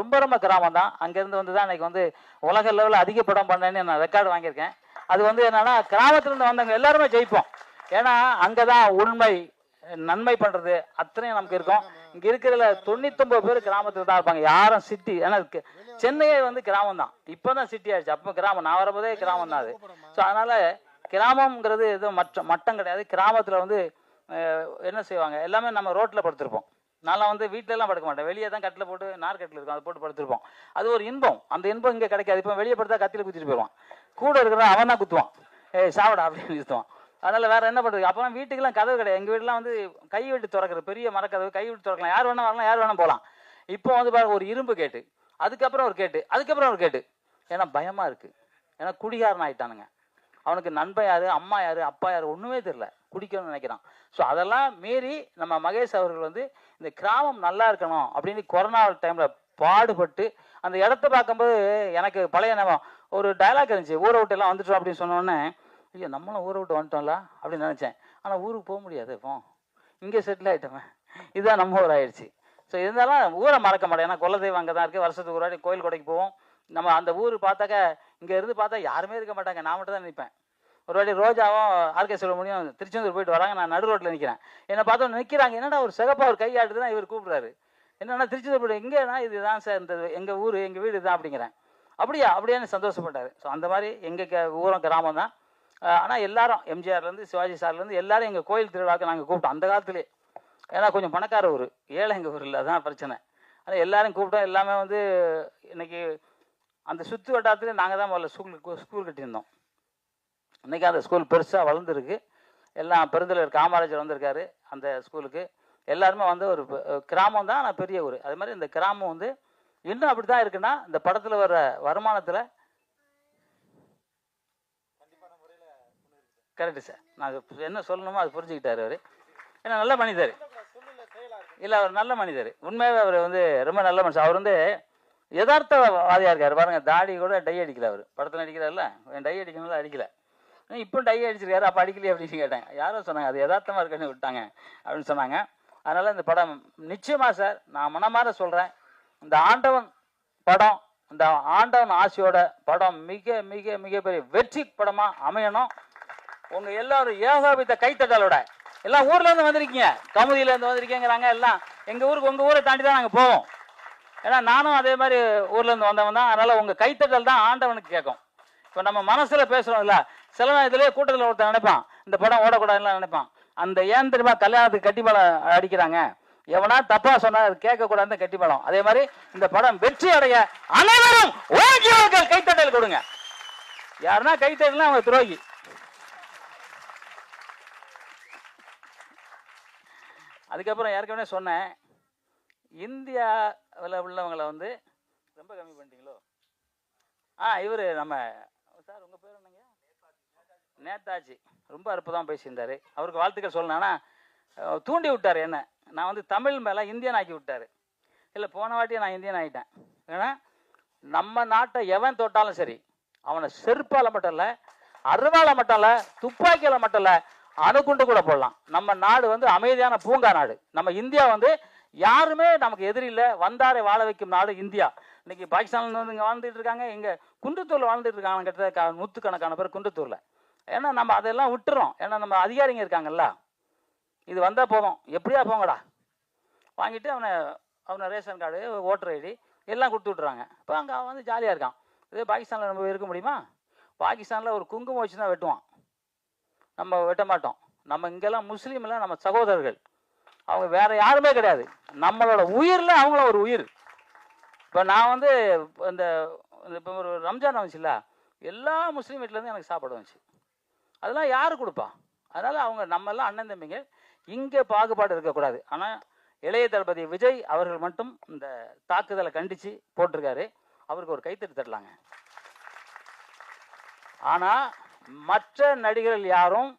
ரொம்ப கிராமம் தான். அங்கேருந்து தான் இன்னைக்கு உலக லெவலில் அதிக படம் பண்ணேன்னு நான் ரெக்கார்டு வாங்கியிருக்கேன். அது என்னன்னா கிராமத்துலேருந்து வந்தவங்க எல்லாருமே ஜெயிப்போம். ஏன்னா அங்கே தான் உண்மை, நன்மை பண்ணுறது அத்தனையும் நமக்கு இருக்கும். இங்கே இருக்கிறதுல 99 பேர் கிராமத்தில் தான் இருப்பாங்க, யாரும் சிட்டி. ஏன்னா சென்னையே கிராமம் தான், இப்போ தான் சிட்டி ஆயிடுச்சு. அப்போ கிராமம், நான் வரும்போதே கிராமம் தான் அது. ஸோ அதனால கிராமங்கிறது எதுவும் மட்டம் கிடையாது. கிராமத்தில் என்ன செய்வாங்க, எல்லாமே நம்ம ரோட்டில் படுத்திருப்போம். நான்லாம் வீட்டிலலாம் படுக்க மாட்டேன், வெளியே தான் கட்டில் போட்டு, நார்கட்டில் இருக்கும், அதை போட்டு படுத்திருப்போம். அது ஒரு இன்பம். அந்த இன்பம் இங்கே கிடைக்காது. இப்போ வெளியே படுத்தா கத்தியில் குத்திட்டு போயிடுவான், கூட இருக்கிற அவன் தான் குத்துவான், சாப்பிடா அப்படின்னு குத்துவான். அதனால வேற என்ன பண்ணுறது? அப்போலாம் வீட்டுக்கெல்லாம் கதவு கிடையாது. எங்கள் வீட்டுலாம் கை விட்டு திறக்கிற பெரிய மரக்கதவு, கை விட்டு திறக்கலாம், யார் வேணா வரலாம், யார் வேணா போகலாம். இப்போ பாருங்க, ஒரு இரும்பு கேட்டு, அதுக்கப்புறம் ஒரு கேட்டு, அதுக்கப்புறம் ஒரு கேட்டு. ஏன்னா பயமா இருக்கு. ஏன்னா குடிகாரன் ஆயிட்டானுங்க. அவனுக்கு நண்பன் யாரு, அம்மா யாரு, அப்பா யாரு ஒண்ணுமே தெரியல, குடிக்கணும்னு நினைக்கிறான். ஸோ அதெல்லாம் மீறி நம்ம மகேஷ் அவர்கள் இந்த கிராமம் நல்லா இருக்கணும் அப்படின்னு கொரோனா டைம்ல பாடுபட்டு அந்த இடத்த பார்க்கும்போது எனக்கு பழைய நம்ம ஒரு டைலாக் இருந்துச்சு, ஊரை விட்டு எல்லாம் வந்துட்டோம் அப்படின்னு சொன்னோடனே, ஐயோ நம்மளும் ஊரை விட்டு வந்துட்டோம்ல அப்படின்னு நினைச்சேன். ஆனால் ஊருக்கு போக முடியாது, இப்போ இங்கே செட்டில் ஆகிட்டோமே, இதுதான் நம்ம ஊர் ஆயிடுச்சு. ஸோ இருந்தாலும் ஊரை மறக்க மாட்டேன். ஏன்னா குலதெய்வம் அங்கே தான் இருக்குது. வருஷத்துக்கு ஒரு வாட்டி கோயில் கொடைக்கு போவோம். நம்ம அந்த ஊர் பார்த்தாக்க இங்கே இருந்து பார்த்தா யாருமே இருக்க மாட்டாங்க, நான் மட்டும் தான் நிற்பேன். ஒரு வாட்டி ரோஜாவும் ஆர்கே செல்வமணியும் திருச்செந்தூர் போயிட்டு வராங்க, நான் நடு ரோட்டில் நிற்கிறேன். என்னை பார்த்தோன்னு நிற்கிறாங்க, என்னடா ஒரு சிகப்பா ஒரு கையாட்டு தான் இவர் கூப்பிட்றாரு. என்னன்னா திருச்செந்தூர் போய்ட்டு, எங்கேனா இதுதான் சார் இந்த எங்கள் ஊர், எங்கள் வீடு தான் அப்படிங்கிறேன். அப்படியான்னு சந்தோஷப்பட்டார். ஸோ அந்த மாதிரி எங்கள் ஊரம் கிராமம் தான். ஆனால் எல்லாரும் எம்ஜிஆர்லேருந்து சிவாஜி சார்லேருந்து எல்லாரும் எங்கள் கோயில் திருவிழாவுக்கு நாங்கள் கூப்பிட்டோம் அந்த காலத்திலே. ஏன்னா கொஞ்சம் பணக்கார ஊர், ஏழை எங்கள் ஊர் இல்லை, அதான் பிரச்சனை. ஆனால் எல்லாரும் கூப்பிட்டோம். எல்லாமே இன்னைக்கு அந்த சுற்று வட்டாரத்துலேயே நாங்கள் தான் முதல்ல ஸ்கூல் கட்டியிருந்தோம். இன்றைக்கி அந்த ஸ்கூல் பெருசாக வளர்ந்துருக்கு. எல்லாம் பெருந்தலைவர் காமராஜர் வந்திருக்காரு அந்த ஸ்கூலுக்கு. எல்லாருமே ஒரு கிராமம் தான், ஆனால் பெரிய ஊர். அது மாதிரி இந்த கிராமம் இன்னும் அப்படி தான் இருக்குன்னா, இந்த படத்தில் வர வருமானத்தில் கரெக்டு சார். நான் என்ன சொல்லணுமோ அது புரிஞ்சுக்கிட்டாரு அவர். ஏன்னா நல்ல மனிதர் இல்லை, அவர் நல்ல மனிதர். உண்மையாகவே அவர் ரொம்ப நல்ல மனுஷன். அவர் யதார்த்தவாதியாக இருக்கார் பாருங்க. தாடி கூட டை அடிக்கல. அவர் படத்தில் அடிக்கிறார்ல, டை அடிக்கணும்ல, அடிக்கல. இப்போ டை அடிச்சிருக்காரு, அப்போ அடிக்கலையே அப்படின்னு கேட்டேன். யாரோ சொன்னாங்க அது யதார்த்தமாக இருக்குன்னு விட்டாங்க அப்படின்னு சொன்னாங்க. அதனால் இந்த படம் நிச்சயமாக சார், நான் மனமாற சொல்கிறேன், இந்த ஆண்டவன் படம், இந்த ஆண்டவன் ஆசையோட படம் மிகப்பெரிய வெற்றி படமாக அமையணும். உங்கள் எல்லாரும் ஏகோபித்த கைத்தட்டலோட, எல்லாம் ஊர்லேருந்து வந்திருக்கீங்க, கமுதியிலேருந்து வந்திருக்கீங்கிறாங்க. எல்லாம் எங்கள் ஊருக்கு, உங்கள் ஊரை தாண்டி தான் நாங்கள் போவோம். ஏன்னா நானும் அதே மாதிரி ஊர்லேருந்து வந்தவன் தான். அதனால் உங்கள் கைத்தட்டல் தான் ஆண்டவனுக்கு கேட்கும். இப்போ நம்ம மனசில் பேசுகிறோம்ல, சில இதுலேயே கூட்டத்தில் ஒருத்தர் நினைப்பான் இந்த படம் ஓடக்கூடாதுலாம் நினைப்பான். அந்த ஏன் தெரியுமா கல்யாணத்துக்கு கட்டிமலம் அடிக்கிறாங்க, எவனா தப்பா சொன்னா அது கேட்கக்கூடாதுன்னு கட்டிமலம். அதே மாதிரி இந்த படம் வெற்றி அடைய அனைவரும் கைத்தட்டல் கொடுங்க. யாருன்னா கைத்தட்டலாம் அவங்க துரோகி. அதுக்கப்புறம் ஏற்கனவே சொன்னேன், இந்தியாவில் உள்ளவங்களை வந்து ரொம்ப கம்மி பண்ணிட்டீங்களோ. இவர் நம்ம சார், உங்கள் பேர் என்னங்க? நேதாஜி. ரொம்ப அற்புதமாக பேசியிருந்தார். அவருக்கு வாழ்த்துக்கள் சொல்லணும். ஆனால் தூண்டி விட்டார் என்ன, நான் வந்து தமிழ் மேலே இந்தியன் ஆக்கி விட்டார். இல்லை, போன வாட்டியே நான் இந்தியன் ஆகிட்டேன். ஏன்னா நம்ம நாட்டை எவன் தொட்டாலும் சரி, அவனை செருப்பால் மட்டும் இல்லை, அருவாள் மட்டும் இல்லை, துப்பாக்கியில் மட்டும் இல்லை, அணுகுண்டு கூட போடலாம். நம்ம நாடு வந்து அமைதியான பூங்கா நாடு. நம்ம இந்தியா வந்து யாருமே நமக்கு எதிரி இல்லை, வந்தாரை வாழ வைக்கும் நாடு இந்தியா. இன்னைக்கு பாகிஸ்தான்ல வந்து இங்கே வாழ்ந்துட்டு இருக்காங்க, இங்கே குன்றத்தூரில் வாழ்ந்துட்டு இருக்காங்க, கிட்டத்தட்ட நூற்றுக்கணக்கான பேர் குன்றத்தூரில். ஏன்னா நம்ம அதெல்லாம் விட்டுறோம். ஏன்னா நம்ம அதிகாரிங்க இருக்காங்கல்ல, இது வந்தால் போதும், எப்படியா போங்கடா வாங்கிட்டு அவனை ரேஷன் கார்டு, ஓட்டர் ஐடி எல்லாம் கொடுத்து விட்றாங்க. இப்போ அங்கே அவன் வந்து ஜாலியாக இருக்கான். இதே பாகிஸ்தானில் நம்ம இருக்க முடியுமா? பாகிஸ்தானில் ஒரு குங்குமம் வச்சு தான் வெட்டுவான், நம்ம வெட்ட மாட்டோம். நம்ம இங்கெல்லாம் முஸ்லீம்லாம் நம்ம சகோதரர்கள், அவங்க வேற யாருமே கிடையாது. நம்மளோட உயிரில் அவங்கள ஒரு உயிர். இப்போ நான் வந்து இப்போ ஒரு ரம்ஜான் வந்துச்சுல்ல, எல்லா முஸ்லீம் வீட்டிலேருந்து எனக்கு சாப்பாடு வந்துச்சு. அதெல்லாம் யார் கொடுப்பா? அதனால் அவங்க நம்மெல்லாம் அண்ணன் தம்பிங்க, இங்கே பாகுபாடு இருக்கக்கூடாது. ஆனால் இளைய தளபதி விஜய் அவர்கள் மட்டும் இந்த தாக்குதலை கண்டித்து போட்டிருக்காரு. அவருக்கு ஒரு கைத்தறி தரலாங்க. ஆனால் மற்ற நடிகர்கள் யாரும்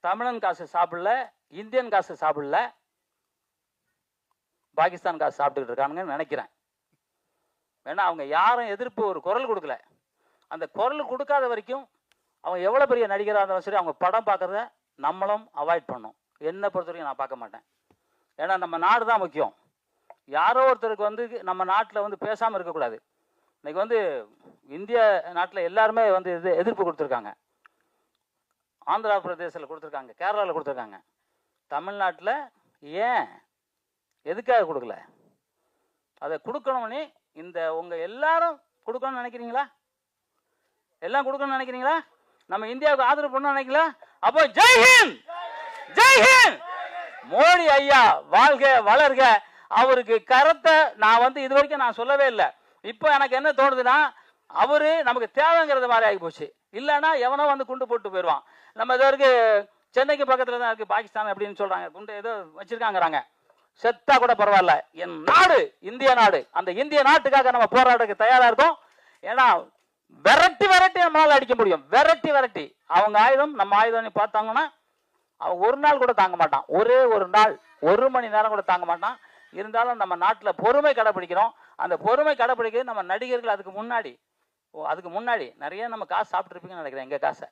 தமிழன் காசு சாப்பிடல, இந்தியன் காசு சாப்பிடல, பாகிஸ்தான் காசு சாப்பிட்டுக்கிட்டு இருக்கானுங்கன்னு நினைக்கிறேன். ஏன்னா அவங்க யாரும் எதிர்ப்பு ஒரு குரல் கொடுக்கல. அந்த குரல் கொடுக்காத வரைக்கும் அவங்க எவ்வளோ பெரிய நடிகராக இருந்தாலும் சரி, அவங்க படம் பார்க்குறத நம்மளும் அவாய்ட் பண்ணோம். என்னை பொறுத்த வரைக்கும் நான் பார்க்க மாட்டேன். ஏன்னா நம்ம நாடு தான் முக்கியம். யாரோ ஒருத்தருக்கு வந்து நம்ம நாட்டில் வந்து பேசாமல் இருக்கக்கூடாது. இன்னைக்கு வந்து இந்திய நாட்டில் எல்லாருமே வந்து எதிர்ப்பு கொடுத்துருக்காங்க. ஆந்திரா பிரதேசத்தில் கொடுத்துருக்காங்க, கேரளாவில் கொடுத்துருக்காங்க. தமிழ்நாட்டில் ஏன், எதுக்காக கொடுக்கல? அதை கொடுக்கணும்னு இந்த உங்கள் எல்லாரும் கொடுக்கணும்னு நினைக்கிறீங்களா? எல்லாம் கொடுக்கணும்னு நினைக்கிறீங்களா? நம்ம இந்தியாவுக்கு ஆதரவு பண்ணணும்னு நினைக்கிறீங்களா? அப்போ ஜெய்ஹிந்த், ஜெய்ஹிந்த். மோடி ஐயா வாழ்க வளர்க. அவருக்கு கருத்தை நான் வந்து இது வரைக்கும் நான் சொல்லவே இல்லை. இப்போ எனக்கு என்ன தோணுதுன்னா, அவரு நமக்கு தேவைங்கிறது மாதிரி ஆகி போச்சு. இல்லைன்னா எவனோ வந்து குண்டு போட்டு போயிடுவான். நம்ம இது வரைக்கும் சென்னைக்கு பக்கத்தில் தான் இருக்குது பாகிஸ்தான் அப்படின்னு சொல்கிறாங்க, குண்டு ஏதோ வச்சிருக்காங்கிறாங்க. செத்தா கூட பரவாயில்ல, என் நாடு இந்திய நாடு. அந்த இந்திய நாட்டுக்காக நம்ம போராட்டத்துக்கு தயாராக இருக்கோம். ஏன்னா விரட்டி விரட்டி நம்மளால் அடிக்க முடியும். விரட்டி விரட்டி அவங்க ஆயுதம் நம்ம ஆயுதம் பார்த்தாங்கன்னா அவன் ஒரு நாள் கூட தாங்க மாட்டான். ஒரே ஒரு நாள், 1 மணி நேரம் கூட தாங்க மாட்டான். இருந்தாலும் நம்ம நாட்டில் பொறுமை கடைப்பிடிக்கிறோம். அந்த பொறுமை கடைப்பிடிக்கிறது நம்ம நடிகர்கள் அதுக்கு முன்னாடி நிறைய நம்ம காசு சாப்பிட்ருப்பீங்கன்னு நினைக்கிறேன். எங்கள் காசை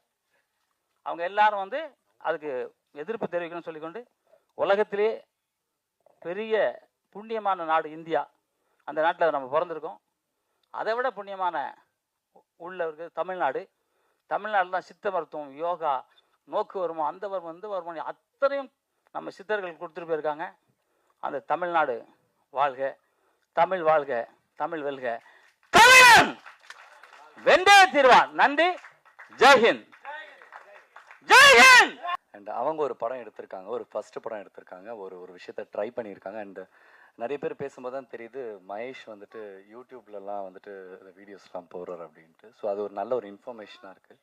அவங்க எல்லாரும் வந்து அதுக்கு எதிர்ப்பு தெரிவிக்கணும்னு சொல்லிக்கொண்டு, உலகத்திலே பெரிய புண்ணியமான நாடு இந்தியா. அந்த நாட்டில் நம்ம பிறந்திருக்கோம். அதை விட புண்ணியமான உள்ள இருக்குது தமிழ்நாடு. தமிழ்நாட்டில் தான் சித்த மருத்துவம், யோகா, நோக்கு வருமோ, அந்த வருமோ, இந்த வருமோ அத்தனையும் நம்ம சித்தர்கள் கொடுத்துட்டு போயிருக்காங்க. அந்த தமிழ்நாடு வாழ்க, தமிழ் வாழ்க, தமிழ் வெல்க, தமிழன் வென்றே தீர்வான். நன்றி, ஜெய்ஹிந்த், ஜெய்ஹிந்த். அண்ட் அவங்க ஒரு படம் எடுத்திருக்காங்க, ஒரு ஃபர்ஸ்ட் படம் எடுத்திருக்காங்க, ஒரு விஷயத்த ட்ரை பண்ணியிருக்காங்க. அண்ட் நிறைய பேர் பேசும்போது தான் தெரியுது, மகேஷ் வந்துட்டு யூடியூப்லலாம் வந்துட்டு வீடியோஸ்லாம் போடுறார் அப்படின்ட்டு. ஸோ அது ஒரு நல்ல ஒரு இன்ஃபர்மேஷனாக இருக்குது.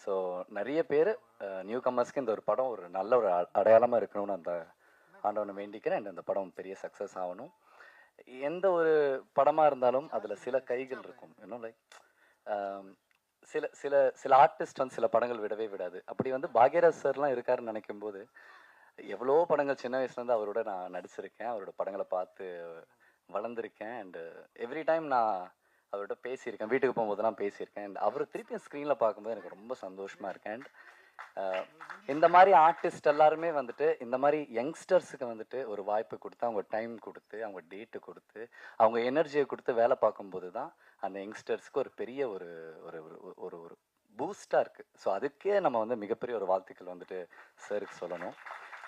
ஸோ நிறைய பேர் நியூ கம்மர்ஸ்க்கு இந்த ஒரு படம் ஒரு நல்ல ஒரு அடையாளமாக இருக்கணும்னு அந்த ஆண்டவனை வேண்டிக்கிறேன். அண்ட் அந்த படம் பெரிய சக்ஸஸ் ஆகணும். எந்த ஒரு படமாக இருந்தாலும் அதில் சில கைகள் இருக்கும். இன்னும் லைக் சில சில சில ஆர்டிஸ்ட் வந்து சில படங்கள் விடவே விடாது. அப்படி வந்து பாக்யராஜ் சார்லாம் இருக்காருன்னு நினைக்கும் போது, எவ்வளோ படங்கள் சின்ன வயசுலேருந்து அவரோட நான் நடிச்சிருக்கேன், அவரோட படங்களை பார்த்து வளர்ந்துருக்கேன். அண்டு எவ்ரி டைம் நான் அவர்கிட்ட பேசியிருக்கேன், வீட்டுக்கு போகும்போதெல்லாம் பேசியிருக்கேன். அண்ட் அவர் திருப்பியும் ஸ்க்ரீனில் பார்க்கும்போது எனக்கு ரொம்ப சந்தோஷமாக இருக்கேன். அண்ட் இந்த மாதிரி ஆர்டிஸ்ட் எல்லாருமே வந்துட்டு இந்த மாதிரி யங்ஸ்டர்ஸுக்கு வந்துட்டு ஒரு வாய்ப்பு கொடுத்து, அவங்க டைம் கொடுத்து, அவங்க டேட்டு கொடுத்து, அவங்க எனர்ஜியை கொடுத்து வேலை பார்க்கும்போது தான் அந்த யங்ஸ்டர்ஸ்க்கு ஒரு பெரிய ஒரு ஒரு ஒரு ஒரு பூஸ்டாக இருக்குது. ஸோ அதுக்கே நம்ம வந்து மிகப்பெரிய ஒரு வாழ்த்துக்கள் வந்துட்டு சாருக்கு சொல்லணும்.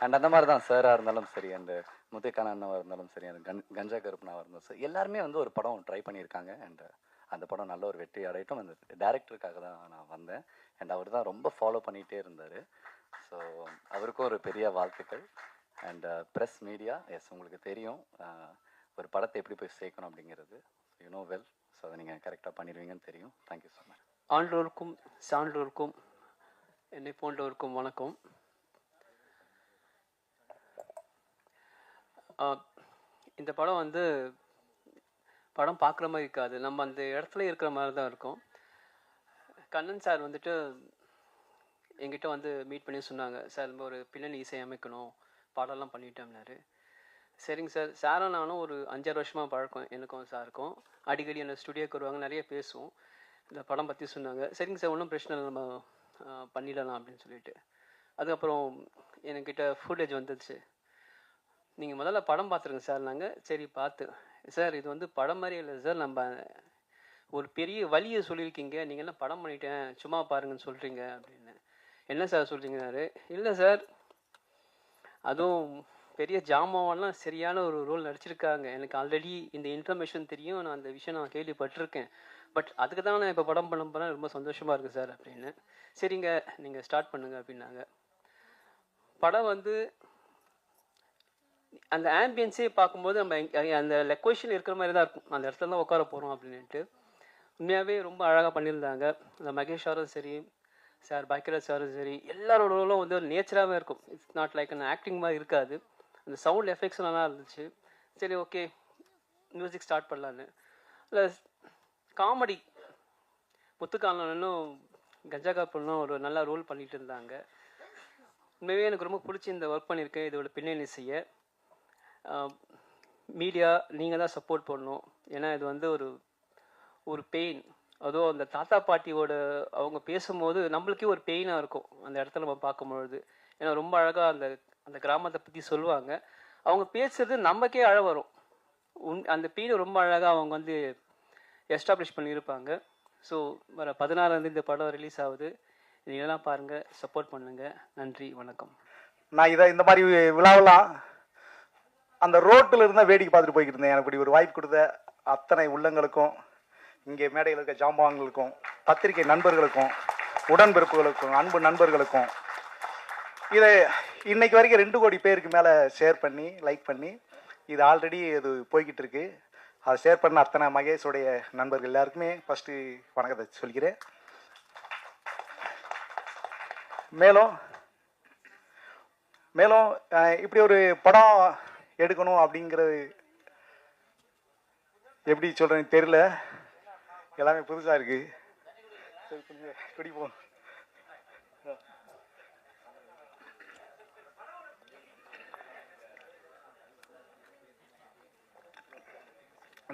அண்ட் அந்த மாதிரி தான் சாராக இருந்தாலும் சரி, அந்த முத்தைக்கான அண்ணாவாக இருந்தாலும் சரி, அந்த கஞ்சா கருப்பனாவாக இருந்தாலும் சரி, எல்லாருமே வந்து ஒரு படம் ட்ரை பண்ணியிருக்காங்க. அண்ட் அந்த படம் நல்ல ஒரு வெற்றி அடையட்டும். அந்த டேரக்டருக்காக தான் நான் வந்தேன். அண்ட் அவர் தான் ரொம்ப ஃபாலோ பண்ணிகிட்டே இருந்தார். ஸோ அவருக்கும் ஒரு பெரிய வாழ்த்துக்கள். அண்ட் ப்ரெஸ் மீடியா, எஸ் உங்களுக்கு தெரியும் ஒரு படத்தை எப்படி போய் சேர்க்கணும் அப்படிங்கிறது, யூனோ வெல். ஸோ அதை நீங்கள் கரெக்டாக பண்ணிடுவீங்கன்னு தெரியும். Thank you so much. ஆண்டோருக்கும் சான்றோருக்கும் என்னை போன்றவருக்கும் வணக்கம். இந்த படம் வந்து படம் பார்க்குற மாதிரி இருக்காது, நம்ம அந்த இடத்துல இருக்கிற மாதிரி தான் இருக்கும். கண்ணன் சார் வந்துட்டு என்கிட்ட வந்து மீட் பண்ணி சொன்னாங்க, சார் நம்ம ஒரு பின்னணி இசை அமைக்கணும், பாடலாம் பண்ணிட்டோம்னாரு. சரிங்க சார். சாரும் நானும் ஒரு 5-6 வருஷமாக பழக்கம் எனக்கும் சாருக்கும். அடிக்கடி என்ன ஸ்டுடியோக்கு வருவாங்க, நிறைய பேசுவோம். இந்த படம் பற்றி சொன்னாங்க. சரிங்க சார், ஒன்றும் பிரச்சனை இல்லை, நம்ம பண்ணிடலாம் அப்படின்னு சொல்லிட்டு. அதுக்கப்புறம் என்கிட்ட ஃபுட்டேஜ் வந்துடுச்சு. நீங்கள் முதல்ல படம் பார்த்துருங்க சார். நாங்கள் சரி பார்த்து, சார் இது வந்து படம் மாதிரி இல்லை சார், நம்ம ஒரு பெரிய வழியை சொல்லியிருக்கீங்க, நீங்கள் என்ன படம் பண்ணிட்டேன் சும்மா பாருங்கன்னு சொல்கிறீங்க அப்படின்னு. என்ன சார் சொல்கிறீங்கன்னாரு. இல்லை சார், அதுவும் பெரிய ஜாமாவெல்லாம் சரியான ஒரு ரோல் நடிச்சிருக்காங்க, எனக்கு ஆல்ரெடி இந்த இன்ஃபர்மேஷன் தெரியும், நான் அந்த விஷயம் நான் கேள்விப்பட்டிருக்கேன், பட் அதுக்கு தான் நான் இப்போ படம் பண்ண போகிறேன், ரொம்ப சந்தோஷமாக இருக்குது சார் அப்படின்னு. சரிங்க, நீங்கள் ஸ்டார்ட் பண்ணுங்க அப்படின்னாங்க. படம் வந்து அந்த ஆம்பியன்ஸே பார்க்கும்போது நம்ம அந்த லொக்கேஷன் இருக்கிற மாதிரி தான் இருக்கும், அந்த இடத்துல தான் உட்கார போகிறோம் அப்படின்ட்டு. உண்மையாகவே ரொம்ப அழகாக பண்ணியிருந்தாங்க. அந்த மகேஷ் சாரும் சரி, சார் பாக்கியராஜ் சாரும் சரி, எல்லாரோட ரோலும் வந்து ஒரு நேச்சராகவே இருக்கும். இட்ஸ் நாட் லைக் அந்த ஆக்டிங் மாதிரி இருக்காது. அந்த சவுண்ட் எஃபெக்ட்ஸ் நல்லா இருந்துச்சு. சரி ஓகே மியூசிக் ஸ்டார்ட் பண்ணலான்னு. இல்லை காமெடி முத்துக்காலனும் கஞ்சா காப்பனும் ஒரு நல்ல ரோல் பண்ணிகிட்டு இருந்தாங்க. உண்மையாகவே எனக்கு ரொம்ப பிடிச்சி இந்த ஒர்க் பண்ணியிருக்கேன். இதோட பின்னணி செய்ய மீடியா நீங்கள் தான் சப்போர்ட் பண்ணணும். ஏன்னா இது வந்து ஒரு பெயின், அதுவும் அந்த தாத்தா பாட்டியோட அவங்க பேசும்போது நம்மளுக்கே ஒரு பெயினாக இருக்கும் அந்த இடத்துல நம்ம பார்க்கும்பொழுது. ஏன்னா ரொம்ப அழகாக அந்த கிராமத்தை பற்றி சொல்லுவாங்க. அவங்க பேசுறது நமக்கே அழ வரும். அந்த பெயினை ரொம்ப அழகாக அவங்க வந்து எஸ்டாப்ளிஷ் பண்ணியிருப்பாங்க. ஸோ வர 16 இந்த படம் ரிலீஸ் ஆகுது. இதெல்லாம் பாருங்கள், சப்போர்ட் பண்ணுங்கள். நன்றி, வணக்கம். நான் இந்த மாதிரி விழாவெல்லாம் அந்த ரோட்டில் இருந்தால் வேடிக்கை பார்த்துட்டு போய்கிட்டு இருந்தேன். எனக்கு இப்படி ஒரு வாய்ப்பு கொடுத்த அத்தனை உள்ளங்களுக்கும், இங்கே மேடையில் இருக்க ஜாம்பவான்களுக்கும், பத்திரிகை நண்பர்களுக்கும், உடன்பிறப்புகளுக்கும், அன்பு நண்பர்களுக்கும், இதை இன்னைக்கு வரைக்கும் 2 கோடி பேருக்கு மேலே ஷேர் பண்ணி லைக் பண்ணி இது ஆல்ரெடி இது போய்கிட்டு இருக்கு. அதை ஷேர் பண்ண அத்தனை மகேஷோடைய நண்பர்கள் எல்லாருக்குமே ஃபஸ்ட்டு வணக்கத்தை சொல்கிறேன். மேலும் மேலும் இப்படி ஒரு படம் எடுக்கணும் அப்படிங்கிறது எப்படி சொல்கிறேன்னு தெரியல, எல்லாமே புதுசாக இருக்குது. குடிப்போம்.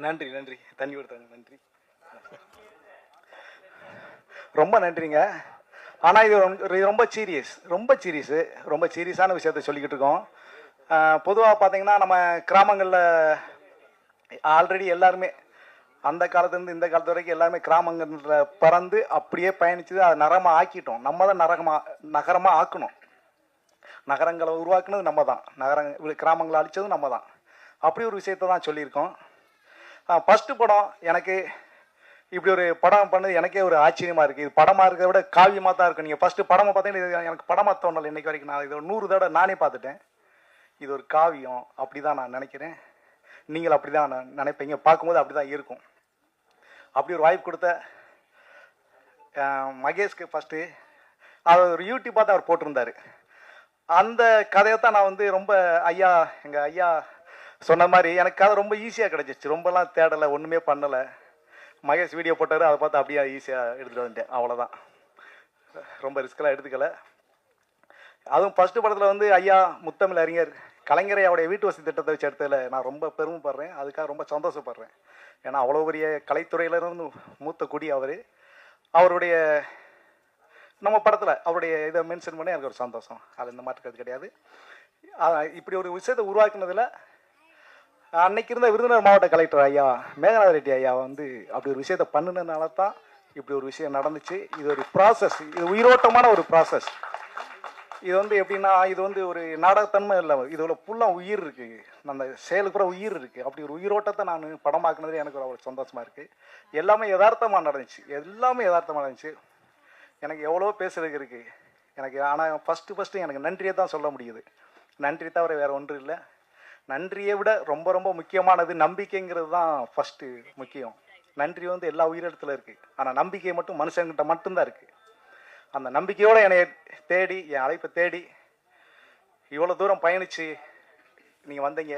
நன்றி நன்றி, தண்ணி கொடுத்தாங்க, நன்றி, ரொம்ப நன்றிங்க. ஆனால் இது ரொம்ப சீரியஸான விஷயத்த சொல்லிக்கிட்டு இருக்கோம். பொதுவாக பார்த்தீங்கன்னா நம்ம கிராமங்களில் ஆல்ரெடி எல்லாருமே அந்த காலத்துலேருந்து இந்த காலத்து வரைக்கும் எல்லாருமே கிராமங்களில் பறந்து அப்படியே பயணிச்சு அதை நகரமாக ஆக்கிட்டோம். நம்ம தான் நகரமாக ஆக்கணும். நகரங்களை உருவாக்குனது நம்ம தான், கிராமங்களை அழித்ததும் நம்ம தான். அப்படி ஒரு விஷயத்த தான் சொல்லியிருக்கோம். ஃபஸ்ட்டு படம் எனக்கு இப்படி ஒரு படம் பண்ணது எனக்கே ஒரு ஆச்சரியமாக இருக்குது. இது படமாக இருக்கிறத விட காவியமாக தான் இருக்கும். நீங்கள் ஃபஸ்ட்டு படமாக பார்த்தீங்கன்னா இது எனக்கு படமாக தோணலை இன்றைக்கி வரைக்கும். நான் இதை 100 தடவை நானே பார்த்துட்டேன். இது ஒரு காவியம், அப்படி தான் நான் நினைக்கிறேன். நீங்கள் அப்படி தான் நினைப்பீங்க, பார்க்கும்போது அப்படி தான் இருக்கும். அப்படி ஒரு வாய்ப்பு கொடுத்த மகேஷ்க்கு ஃபஸ்ட்டு அவர் ஒரு யூடியூப்பாக தான் அவர் போட்டிருந்தார். அந்த கதையை தான் நான் வந்து ரொம்ப எங்கள் ஐயா சொன்ன மாதிரி எனக்கு கதை ரொம்ப ஈஸியாக கிடச்சிச்சு. ரொம்பலாம் தேடலை, ஒன்றுமே பண்ணலை. மகேஷ் வீடியோ போட்டார், அதை பார்த்து அப்படியே ஈஸியாக எடுத்துகிட்டு வந்துட்டேன், அவ்வளோதான். ரொம்ப ரிஸ்க்கெல்லாம் எடுத்துக்கலை. அதுவும் ஃபஸ்ட்டு படத்தில் வந்து ஐயா முத்தமிழ் அறிஞர் கலைஞரை அவருடைய வீட்டு வசதி திட்டத்தை வச்சு எடுத்ததில் நான் ரொம்ப பெருமைப்படுறேன். அதுக்காக ரொம்ப சந்தோஷப்படுறேன். ஏன்னா அவ்வளோ பெரிய கலைத்துறையிலிருந்து மூத்த குடி அவருடைய நம்ம படத்தில் அவருடைய இதை மென்ஷன் பண்ணி எனக்கு ஒரு சந்தோஷம். அது இந்த மாற்றுக்கிறது கிடையாது. இப்படி ஒரு விஷயத்தை உருவாக்குனதில் அன்னைக்கு இருந்த விருதுநகர் மாவட்ட கலெக்டர் ஐயா மேகநாத ரெட்டி ஐயா வந்து அப்படி ஒரு விஷயத்தை பண்ணினதுனால தான் இப்படி ஒரு விஷயம் நடந்துச்சு. இது ஒரு ப்ராசஸ், இது உயிரோட்டமான ஒரு ப்ராசஸ். இது வந்து எப்படின்னா இது வந்து ஒரு நாடகத்தன்மை இல்லை, இதோட ஃபுல்லாக உயிர் இருக்குது, அந்த செயலுக்கு கூட உயிர் இருக்குது. அப்படி ஒரு உயிரோட்டத்தை நான் படமாக்குனது எனக்கு ஒரு சந்தோஷமாக இருக்குது. எல்லாமே யதார்த்தமாக நடந்துச்சு. எனக்கு எவ்வளோ பேசுறதுக்கு இருக்குது எனக்கு. ஆனால் ஃபஸ்ட்டு எனக்கு நன்றியை தான் சொல்ல முடியுது. நன்றி தவிர வேறு ஒன்றும் இல்லை. நன்றியை விட ரொம்ப ரொம்ப முக்கியமானது நம்பிக்கைங்கிறது தான் ஃபஸ்ட்டு முக்கியம். நன்றி வந்து எல்லா உயிரிடத்துல இருக்குது, ஆனால் நம்பிக்கை மட்டும் மனுஷங்கிட்ட மட்டும்தான் இருக்குது. அந்த நம்பிக்கையோடு என்னை தேடி, என் அழைப்பை தேடி இவ்வளோ தூரம் பயணித்து நீங்கள் வந்தீங்க.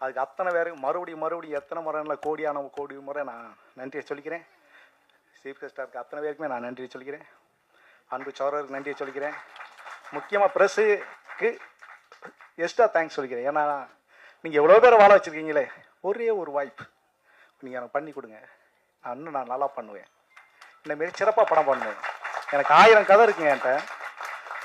அதுக்கு அத்தனை பேருக்கு மறுபடியும் எத்தனை முறை கோடியான கோடி முறை நான் நன்றியை சொல்லிக்கிறேன். சீஃப் கெஸ்டாருக்கு அத்தனை பேருக்குமே நான் நன்றியை சொல்லிக்கிறேன். அன்பு சௌரருக்கு நன்றியை சொல்லிக்கிறேன். முக்கியமாக ப்ரெஸ்ஸுக்கு எக்ஸ்ட்ரா தேங்க்ஸ் சொல்லிக்கிறேன். ஏன்னா நீங்கள் எவ்வளோ பேரை வாழ வச்சுருக்கீங்களே, ஒரே ஒரு வாய்ப்பு நீங்கள் எனக்கு பண்ணி கொடுங்க. நான் நல்லா பண்ணுவேன். இந்தமாரி சிறப்பாக படம் பண்ணுவேன். எனக்கு 1000 கதை இருக்குங்க என்கிட்ட.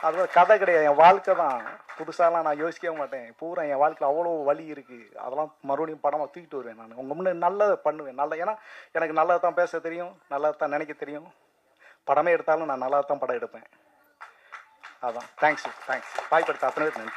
அது கதை கிடையாது, என் வாழ்க்கை தான். புதுசாலாம் நான் யோசிக்கவே மாட்டேன். பூரா என் வாழ்க்கையில் அவ்வளோ வலி இருக்குது. அதெல்லாம் மறுபடியும் படமாக தூக்கிட்டு வருவேன். நான் உங்கள் முன்னே நல்லதை பண்ணுவேன். ஏன்னா எனக்கு நல்லதை தான் பேச தெரியும், நல்லதை தான் நினைக்க தெரியும். படமே எடுத்தாலும் நான் நல்லா தான் படம் எடுப்பேன். அதான் தேங்க்ஸ் வாய்ப்பு எடுத்த அத்தனை பேர் நன்றி.